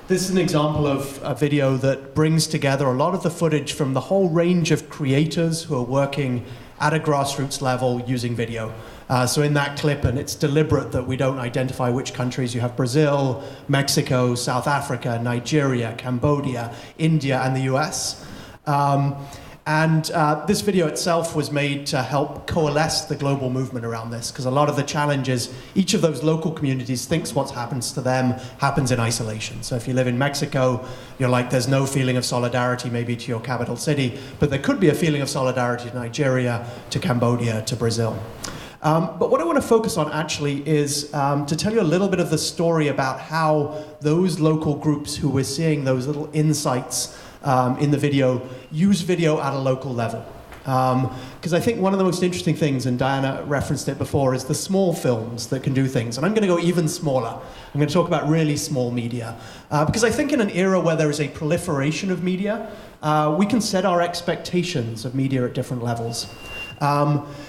This is an example of a video that brings together a lot of the footage from the whole range of creators who are working at a grassroots level using video. So in that clip, and it's deliberate that we don't identify which countries, you have Brazil, Mexico, South Africa, Nigeria, Cambodia, India, and the US. This video itself was made to help coalesce the global movement around this, because a lot of the challenges, each of those local communities thinks what happens to them happens in isolation. So if you live in Mexico, you're like, there's no feeling of solidarity maybe to your capital city, but there could be a feeling of solidarity to Nigeria, to Cambodia, to Brazil. But what I want to focus on actually is to tell you a little bit of the story about how those local groups who we're seeing those little insights in the video use video at a local level. Because I think one of the most interesting things, and Diana referenced it before, is the small films that can do things. And I'm going to go even smaller. I'm going to talk about really small media. Because I think in an era where there is a proliferation of media, we can set our expectations of media at different levels.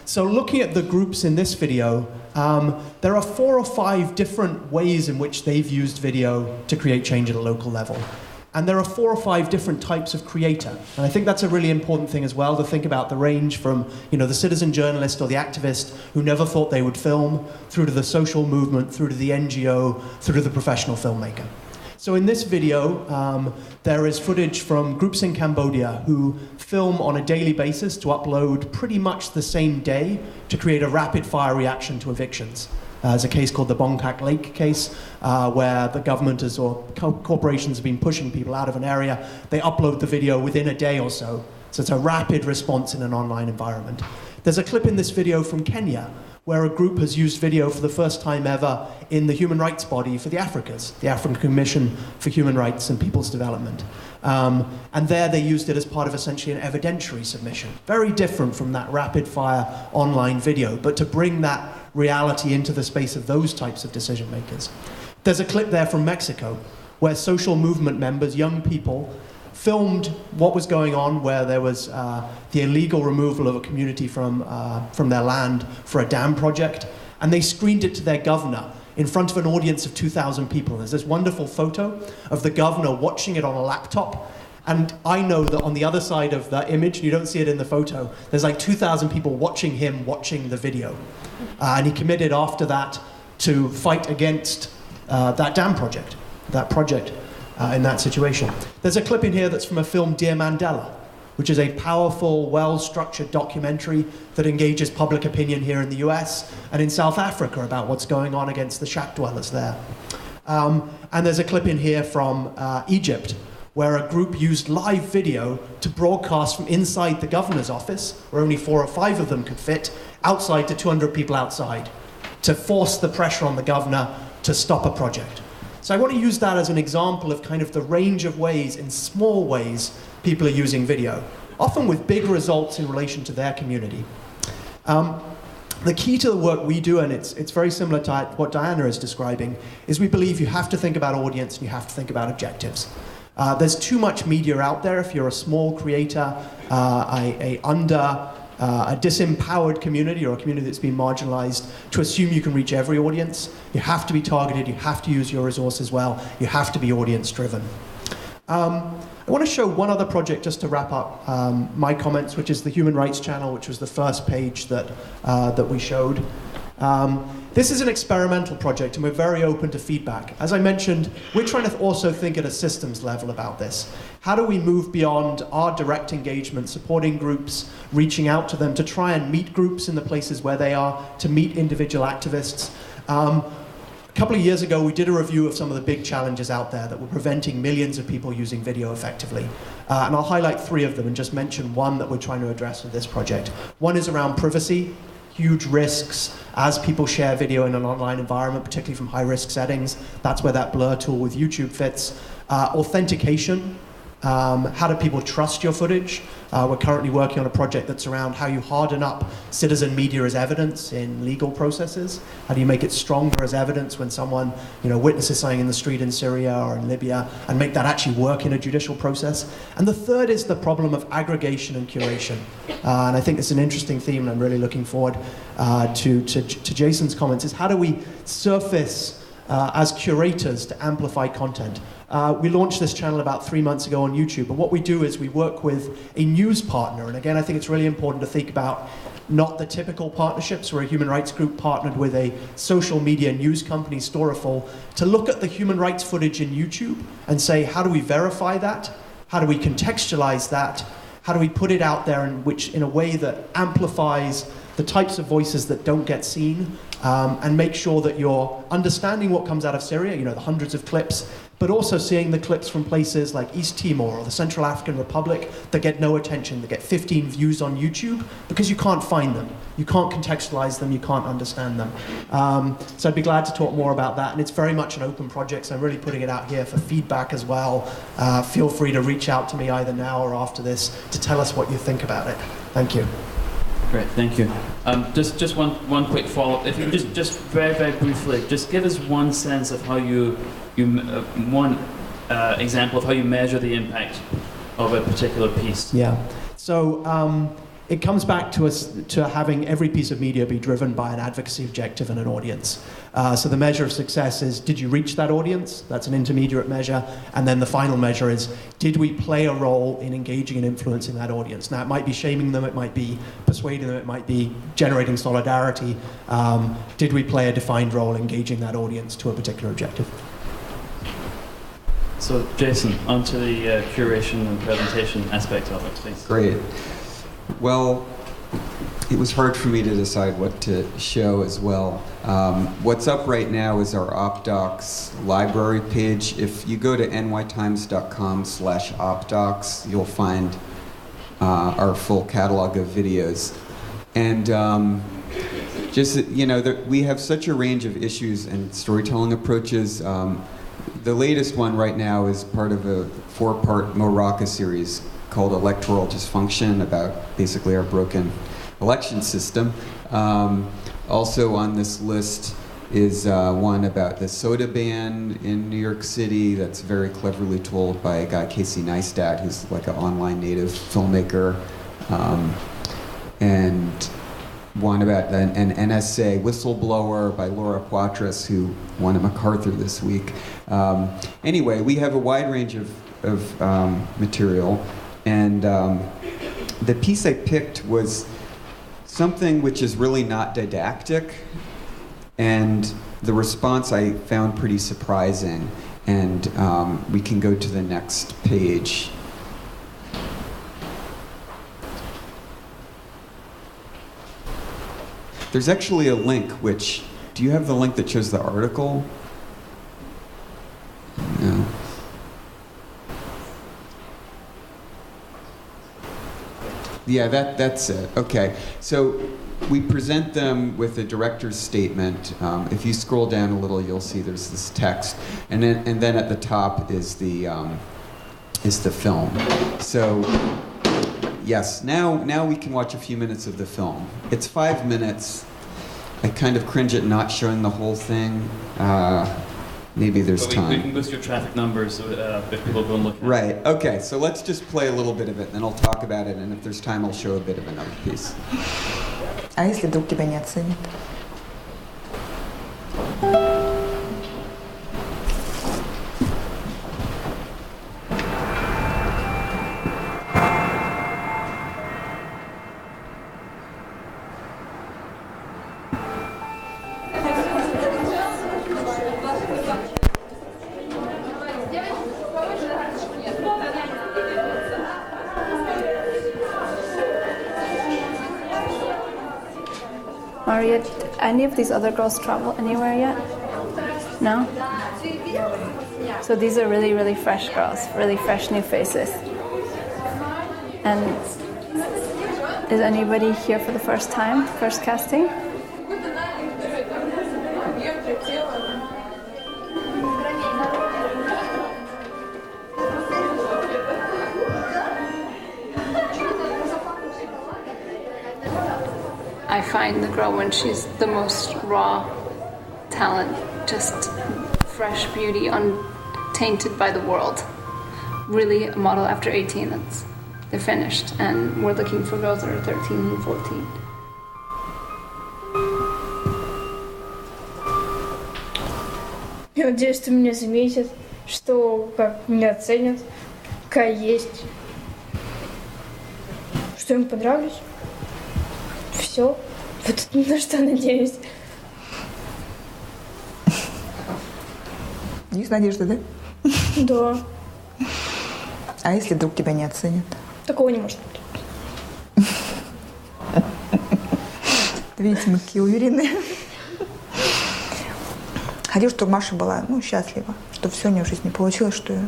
So looking at the groups in this video, there are 4 or 5 different ways in which they've used video to create change at a local level. And there are 4 or 5 different types of creator. And I think that's a really important thing as well, to think about the range from, the citizen journalist or the activist who never thought they would film, through to the social movement, through to the NGO, through to the professional filmmaker. So in this video, there is footage from groups in Cambodia who film on a daily basis to upload pretty much the same day to create a rapid-fire reaction to evictions. There's a case called the Bongkak Lake case, where the government or corporations have been pushing people out of an area. They upload the video within a day or so. So it's a rapid response in an online environment. There's a clip in this video from Kenya, where a group has used video for the first time ever in the human rights body for the Africas, the African Commission for Human Rights and People's Development. And there they used it as part of essentially an evidentiary submission. Very different from that rapid-fire online video, but to bring that reality into the space of those types of decision makers. There's a clip there from Mexico, where social movement members, young people, filmed what was going on, where there was the illegal removal of a community from their land for a dam project, and they screened it to their governor in front of an audience of 2,000 people. There's this wonderful photo of the governor watching it on a laptop, and I know that on the other side of the image, you don't see it in the photo, there's like 2,000 people watching him watching the video. And he committed after that to fight against that dam project, in that situation. There's a clip in here that's from a film, Dear Mandela, which is a powerful, well-structured documentary that engages public opinion here in the US and in South Africa about what's going on against the shack dwellers there. And there's a clip in here from Egypt, where a group used live video to broadcast from inside the governor's office, where only 4 or 5 of them could fit, outside to 200 people outside, to force the pressure on the governor to stop a project. So I want to use that as an example of kind of the range of ways, in small ways, people are using video, often with big results in relation to their community. The key to the work we do, and it's very similar to what Diana is describing, is we believe you have to think about audience and you have to think about objectives. There's too much media out there if you're a small creator, a disempowered community or a community that's been marginalized, to assume you can reach every audience. You have to be targeted, you have to use your resources well, you have to be audience driven. I want to show one other project just to wrap up my comments, which is the Human Rights Channel, which was the first page that we showed. This is an experimental project, and we're very open to feedback. As I mentioned, we're trying to also think at a systems level about this. How do we move beyond our direct engagement, supporting groups, reaching out to them to try and meet groups in the places where they are, to meet individual activists? A couple of years ago, we did a review of some of the big challenges out there that were preventing millions of people using video effectively. And I'll highlight 3 of them and just mention one that we're trying to address with this project. One is around privacy. Huge risks as people share video in an online environment, particularly from high-risk settings. That's where that blur tool with YouTube fits. Authentication. How do people trust your footage? We're currently working on a project that's around how you harden up citizen media as evidence in legal processes. How do you make it stronger as evidence when someone, witnesses something in the street in Syria or in Libya, and make that actually work in a judicial process? And the third is the problem of aggregation and curation. And I think it's an interesting theme, and I'm really looking forward to Jason's comments, is how do we surface as curators to amplify content? We launched this channel about 3 months ago on YouTube, and what we do is we work with a news partner, and again I think it's really important to think about not the typical partnerships where a human rights group partnered with a social media news company, Storeful, to look at the human rights footage in YouTube and say, how do we verify that? How do we contextualize that? How do we put it out there in a way that amplifies the types of voices that don't get seen, and make sure that you're understanding what comes out of Syria, the hundreds of clips, but also seeing the clips from places like East Timor or the Central African Republic that get no attention, that get 15 views on YouTube, because you can't find them. You can't contextualize them, you can't understand them. So I'd be glad to talk more about that, and it's very much an open project, so I'm really putting it out here for feedback as well. Feel free to reach out to me either now or after this to tell us what you think about it. Thank you. Great, thank you. Just one quick follow-up. If you could just very, very briefly, just give us one sense of how one example of how you measure the impact of a particular piece. Yeah. So it comes back to having every piece of media be driven by an advocacy objective and an audience. So the measure of success is, did you reach that audience? That's an intermediate measure. And then the final measure is, did we play a role in engaging and influencing that audience? Now, it might be shaming them, it might be persuading them, it might be generating solidarity. Did we play a defined role engaging that audience to a particular objective? So, Jason, onto the curation and presentation aspect of it, please. Great. Well, it was hard for me to decide what to show as well. What's up right now is our OpDocs library page. If you go to nytimes.com/opdocs, you'll find our full catalog of videos. And we have such a range of issues and storytelling approaches. The latest one right now is part of a 4-part Morocco series called Electoral Dysfunction, about basically our broken election system. Also on this list is one about the soda ban in New York City that's very cleverly told by a guy, Casey Neistat, who's like an online native filmmaker. And one about an NSA whistleblower by Laura Poitras, who won a MacArthur this week. Anyway, we have a wide range of material. And the piece I picked was something which is really not didactic, and the response I found pretty surprising. And we can go to the next page. There's actually a link which, do you have the link that shows the article? No. Yeah, that's it. Okay, so we present them with a director's statement. If you scroll down a little, you'll see there's this text, and then at the top is the film. So yes, now we can watch a few minutes of the film. It's 5 minutes. I kind of cringe at not showing the whole thing. Maybe there's time. We can boost your traffic numbers if people go and look at it. Right, okay, so let's just play a little bit of it, and then I'll talk about it, and if there's time, I'll show a bit of another piece. А если вдруг тебя не оценят? Maria, did any of these other girls travel anywhere yet? No? So these are really, really fresh girls, really fresh new faces. And is anybody here for the first time, first casting? I find the girl when she's the most raw talent, just fresh beauty, untainted by the world. Really a model after 18, they're finished, and we're looking for girls that are 13 and 14. Я надеюсь, что меня заметят, что как меня оценят, какая есть, что им понравлюсь. Все. Вот на что надеюсь. Есть надежда, да? Да. А если вдруг тебя не оценят? Такого не может быть. Видите, мы такие уверенные. Хочу, чтобы Маша была, счастлива, что все у нее в жизни получилось, что...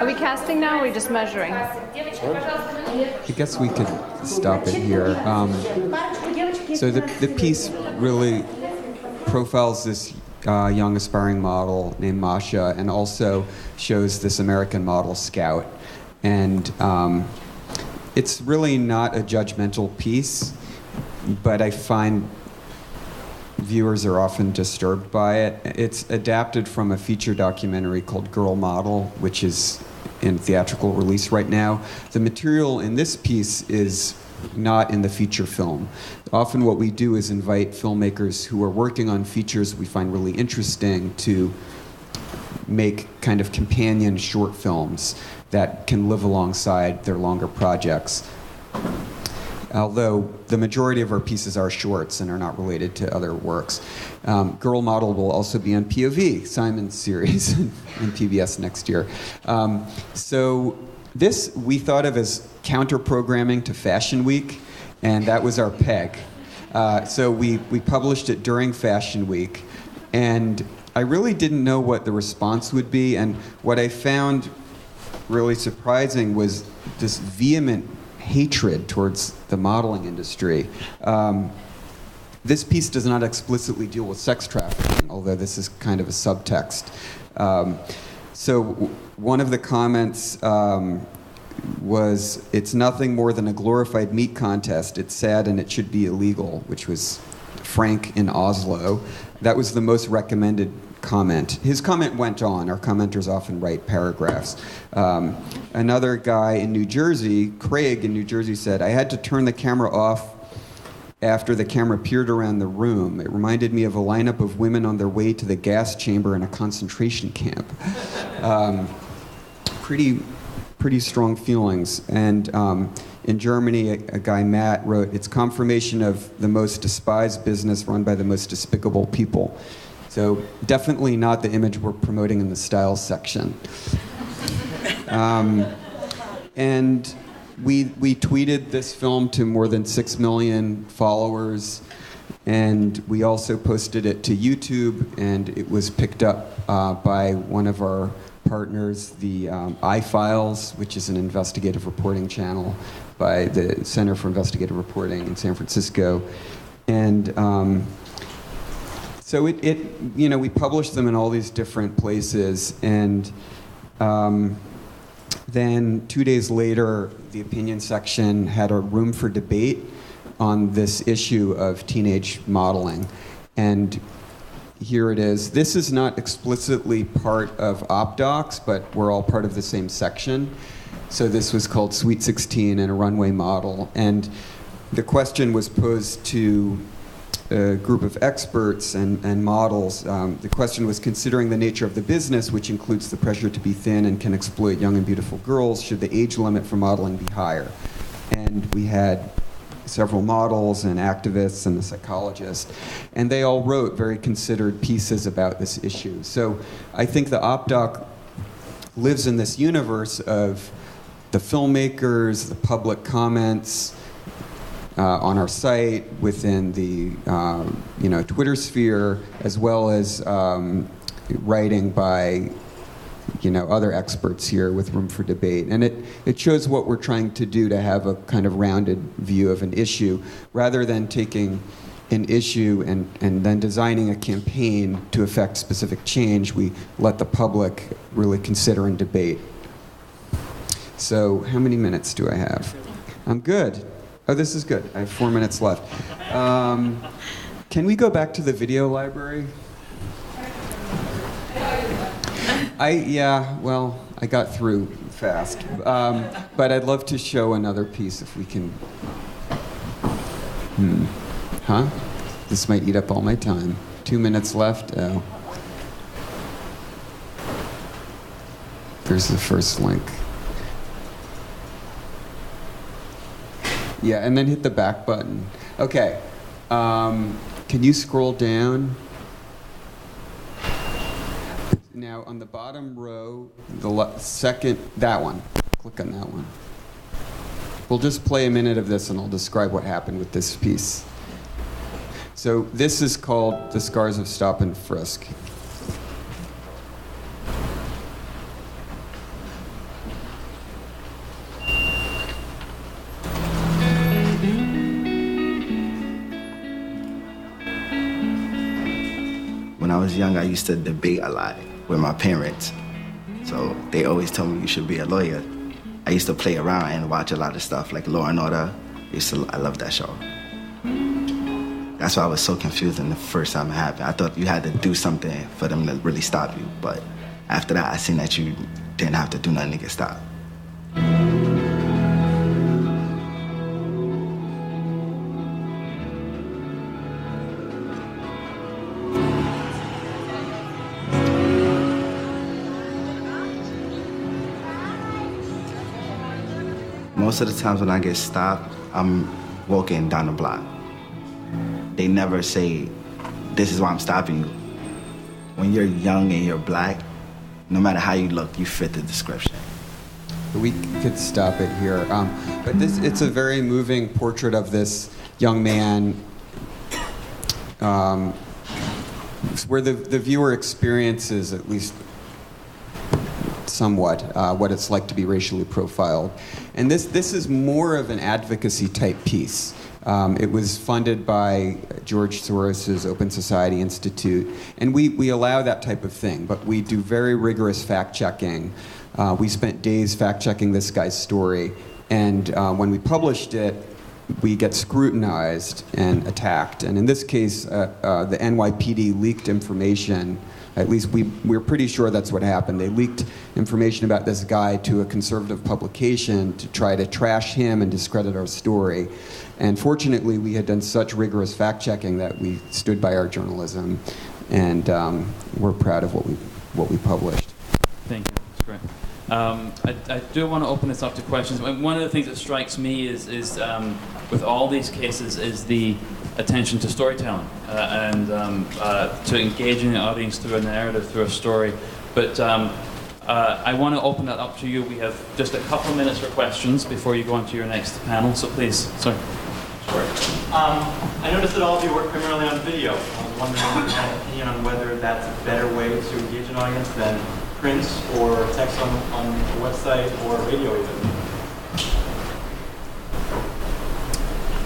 Are we casting now or are we just measuring? I guess we could stop it here. So the piece really profiles this young aspiring model named Masha, and also shows this American model Scout. And it's really not a judgmental piece, but I find viewers are often disturbed by it. It's adapted from a feature documentary called Girl Model, which is in theatrical release right now. The material in this piece is not in the feature film. Often what we do is invite filmmakers who are working on features we find really interesting to make kind of companion short films that can live alongside their longer projects. Although the majority of our pieces are shorts and are not related to other works. Girl Model will also be on POV, Simon's series, in PBS next year. So this we thought of as counter-programming to Fashion Week, and that was our peg. So we published it during Fashion Week, and I really didn't know what the response would be, and what I found really surprising was this vehement hatred towards the modeling industry. This piece does not explicitly deal with sex trafficking, although this is kind of a subtext. So one of the comments was, "It's nothing more than a glorified meat contest. It's sad and it should be illegal," which was Frank in Oslo. That was the most recommended comment. His comment went on. Our commenters often write paragraphs. Another guy in New Jersey, Craig in New Jersey, said, "I had to turn the camera off after the camera peered around the room. It reminded me of a lineup of women on their way to the gas chamber in a concentration camp." Pretty strong feelings. And in Germany, a guy, Matt, wrote, "It's confirmation of the most despised business run by the most despicable people." So definitely not the image we're promoting in the style section. And we tweeted this film to more than 6 million followers, and we also posted it to YouTube, and it was picked up by one of our partners, the iFiles, which is an investigative reporting channel by the Center for Investigative Reporting in San Francisco. And so we published them in all these different places, and then 2 days later, the opinion section had a room for debate on this issue of teenage modeling. And here it is. This is not explicitly part of OpDocs, but we're all part of the same section. So this was called Sweet 16 and a Runway Model. And the question was posed to a group of experts and models. The question was, considering the nature of the business, which includes the pressure to be thin and can exploit young and beautiful girls, should the age limit for modeling be higher? And we had several models and activists and a psychologist, and they all wrote very considered pieces about this issue. So I think the OpDoc lives in this universe of the filmmakers, the public comments, on our site, within the Twitter sphere, as well as writing by other experts here with room for debate. And it shows what we're trying to do, to have a kind of rounded view of an issue, rather than taking an issue and then designing a campaign to affect specific change. We let the public really consider and debate. So how many minutes do I have? I'm good. Oh, this is good. I have 4 minutes left. Can we go back to the video library? I got through fast. But I'd love to show another piece if we can. Huh? This might eat up all my time. 2 minutes left. Oh. There's the first link. Yeah, and then hit the back button. Okay. Can you scroll down? Now, on the bottom row, the second, that one. Click on that one. We'll just play a minute of this and I'll describe what happened with this piece. So this is called The Scars of Stop and Frisk. When I was young, I used to debate a lot with my parents. So they always told me you should be a lawyer. I used to play around and watch a lot of stuff like Law and Order. I love that show. That's why I was so confused the first time it happened. I thought you had to do something for them to really stop you. But after that, I seen that you didn't have to do nothing to get stopped. Most of the times when I get stopped, I'm walking down the block. They never say, this is why I'm stopping you. When you're young and you're black, no matter how you look, you fit the description. We could stop it here. But it's a very moving portrait of this young man where the viewer experiences, at least somewhat, what it's like to be racially profiled. And this is more of an advocacy type piece. It was funded by George Soros's Open Society Institute, and we allow that type of thing, but we do very rigorous fact-checking. We spent days fact-checking this guy's story, and when we published it, we get scrutinized and attacked. And in this case, the NYPD leaked information. At least we're pretty sure that's what happened. They leaked information about this guy to a conservative publication to try to trash him and discredit our story. And fortunately, we had done such rigorous fact-checking that we stood by our journalism, and we're proud of what we published. Thank you. That's great. I do want to open this up to questions. One of the things that strikes me is with all these cases is the attention to storytelling and to engaging the audience through a narrative, through a story. But I want to open that up to you. We have just a couple minutes for questions before you go on to your next panel. So please, sorry. Sure. I noticed that all of you work primarily on video. I was wondering if you had an opinion on whether that's a better way to engage an audience than print or text on the website or radio even.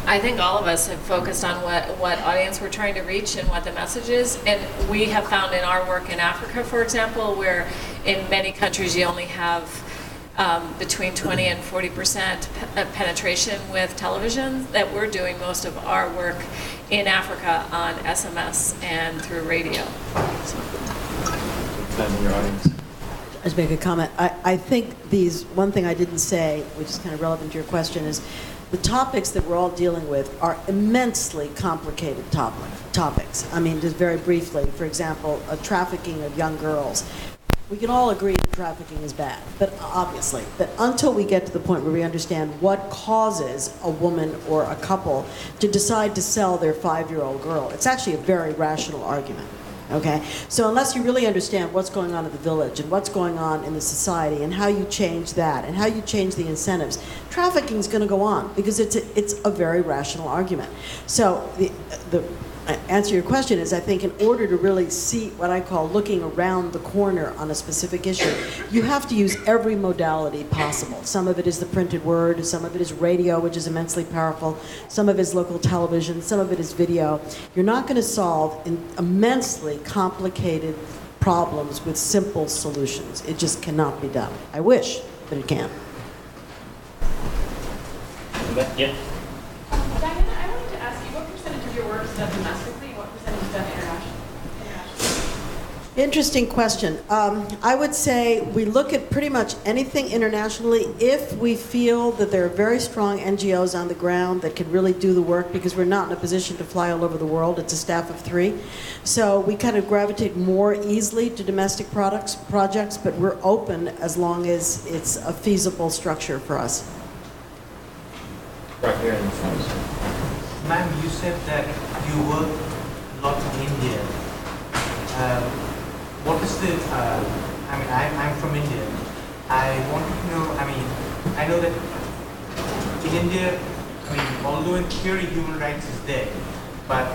I think all of us have focused on what audience we're trying to reach and what the message is. And we have found in our work in Africa, for example, where in many countries you only have between 20 and 40% penetration with television, that we're doing most of our work in Africa on SMS and through radio. So. In your audience. I'll just make a comment. I think one thing I didn't say, which is kind of relevant to your question, is the topics that we're all dealing with are immensely complicated topics. I mean, just very briefly, for example, trafficking of young girls. We can all agree that trafficking is bad, but obviously, but until we get to the point where we understand what causes a woman or a couple to decide to sell their 5-year-old girl, it's actually a very rational argument. Okay, so unless you really understand what's going on in the village and what's going on in the society and how you change that and how you change the incentives, trafficking is going to go on because it's a very rational argument. So the answer to your question is, I think in order to really see what I call looking around the corner on a specific issue, you have to use every modality possible. Some of it is the printed word, some of it is radio, which is immensely powerful, some of it is local television, some of it is video. You're not going to solve immensely complicated problems with simple solutions. It just cannot be done. I wish, but it can't. back. Yeah. Diana, I wanted to ask you, what percentage of your work is done domestically and what percentage is done internationally? Interesting question. I would say we look at pretty much anything internationally if we feel that there are very strong NGOs on the ground that can really do the work, because we're not in a position to fly all over the world. It's a staff of 3. So we kind of gravitate more easily to domestic projects, but we're open as long as it's a feasible structure for us. Right here in the front. Ma'am, you said that you work a lot in India. What is the, I'm from India. I wanted to know, I know that in India, although in theory human rights is there, but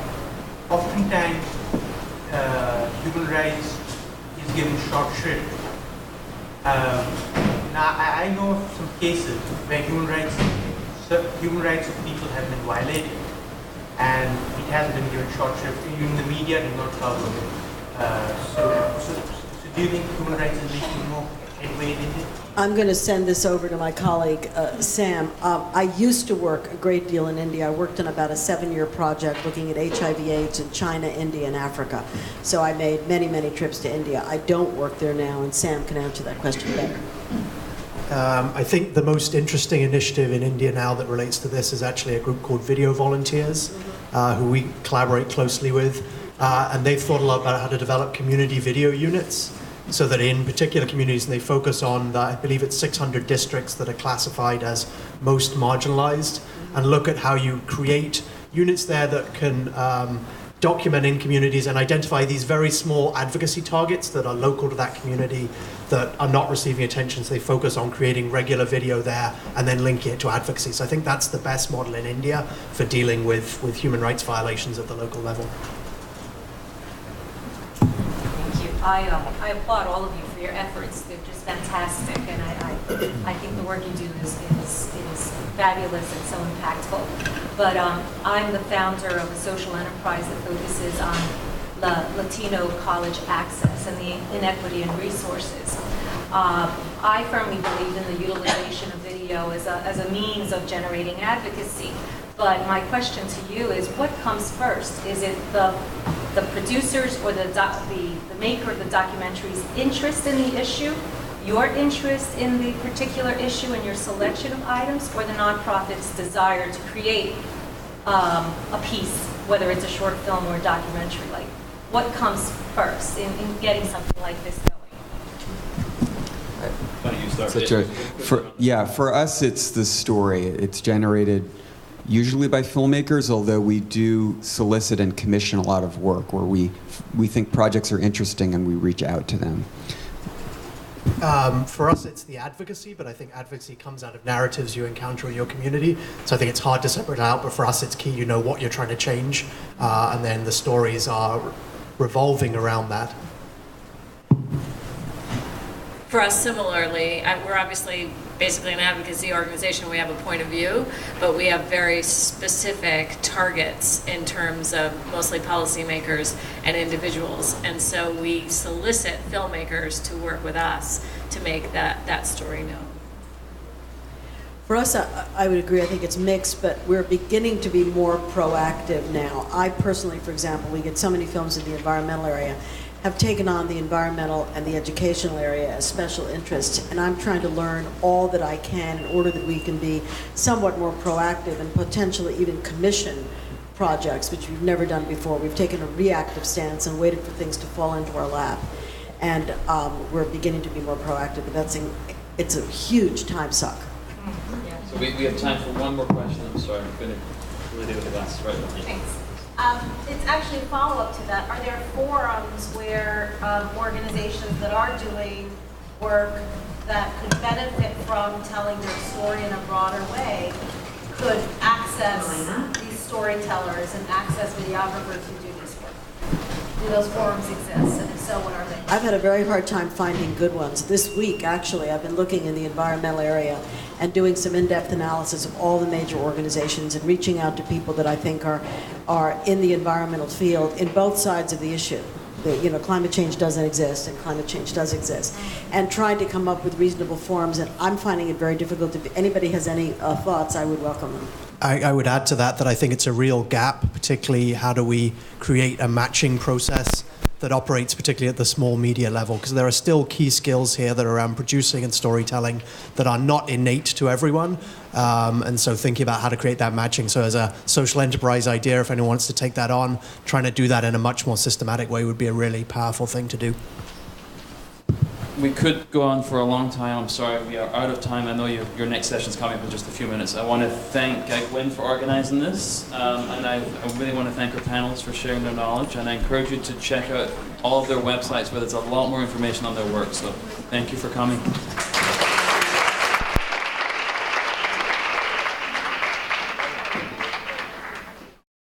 oftentimes human rights is given short shrift. Now, I know of some cases where human rights of people have been violated, and it hasn't been given short shrift. Even the media did not cover it. So do you think human rights is making more headway in India? I'm going to send this over to my colleague, Sam. I used to work a great deal in India. I worked on about a 7-year project looking at HIV/AIDS in China, India, and Africa. So I made many, many trips to India. I don't work there now, and Sam can answer that question better. I think the most interesting initiative in India now that relates to this is actually a group called Video Volunteers, who we collaborate closely with. And they've thought a lot about how to develop community video units so that in particular communities, and they focus on, I believe it's 600 districts that are classified as most marginalized, and look at how you create units there that can document in communities and identify these very small advocacy targets that are local to that community that are not receiving attention. So they focus on creating regular video there and then linking it to advocacy. So I think that's the best model in India for dealing with human rights violations at the local level. I applaud all of you for your efforts. They're just fantastic, and I think the work you do is fabulous and so impactful. But I'm the founder of a social enterprise that focuses on Latino college access and the inequity in resources. I firmly believe in the utilization of video as a means of generating advocacy. But my question to you is, what comes first? Is it the producers or the maker of the documentary's interest in the issue, your interest in the particular issue and your selection of items, or the nonprofit's desire to create a piece, whether it's a short film or a documentary? Like, what comes first in getting something like this going? Why don't you start? For us, it's the story. It's generated usually by filmmakers, although we do solicit and commission a lot of work where we think projects are interesting and we reach out to them. For us, it's the advocacy, but I think advocacy comes out of narratives you encounter in your community. So I think it's hard to separate out, but for us, it's key. You know what you're trying to change, and then the stories are revolving around that. For us, similarly, we're obviously basically an advocacy organization. We have a point of view, but we have very specific targets in terms of mostly policymakers and individuals. And so we solicit filmmakers to work with us to make that story known. For us, I would agree. I think it's mixed, but we're beginning to be more proactive now. I personally, for example, we get so many films in the environmental area, have taken on the environmental and the educational area as special interests, and I'm trying to learn all that I can in order that we can be somewhat more proactive and potentially even commission projects, which we've never done before. We've taken a reactive stance and waited for things to fall into our lap, and we're beginning to be more proactive, but it's a huge time suck. So we have time for one more question. I'm sorry, I'm going to really do with the glasses right now. Thanks. It's actually a follow-up to that. Are there forums where organizations that are doing work that could benefit from telling their story in a broader way could access these storytellers and access videographers who do this work? Do those forums exist? And if so, what are they? I've had a very hard time finding good ones. This week, actually, I've been looking in the environmental area and doing some in-depth analysis of all the major organizations and reaching out to people that I think are in the environmental field in both sides of the issue. that climate change doesn't exist and climate change does exist, and trying to come up with reasonable forms. And I'm finding it very difficult. If anybody has any thoughts, I would welcome them. I would add to that I think it's a real gap, particularly how do we create a matching process that operates particularly at the small media level, because there are still key skills here that are around producing and storytelling that are not innate to everyone. And so thinking about how to create that matching. So as a social enterprise idea, if anyone wants to take that on, trying to do that in a much more systematic way would be a really powerful thing to do. We could go on for a long time. I'm sorry, we are out of time. I know your next session's coming up in just a few minutes. I want to thank Gwyn for organising this, and I really want to thank our panelists for sharing their knowledge, and I encourage you to check out all of their websites where there's a lot more information on their work. So thank you for coming.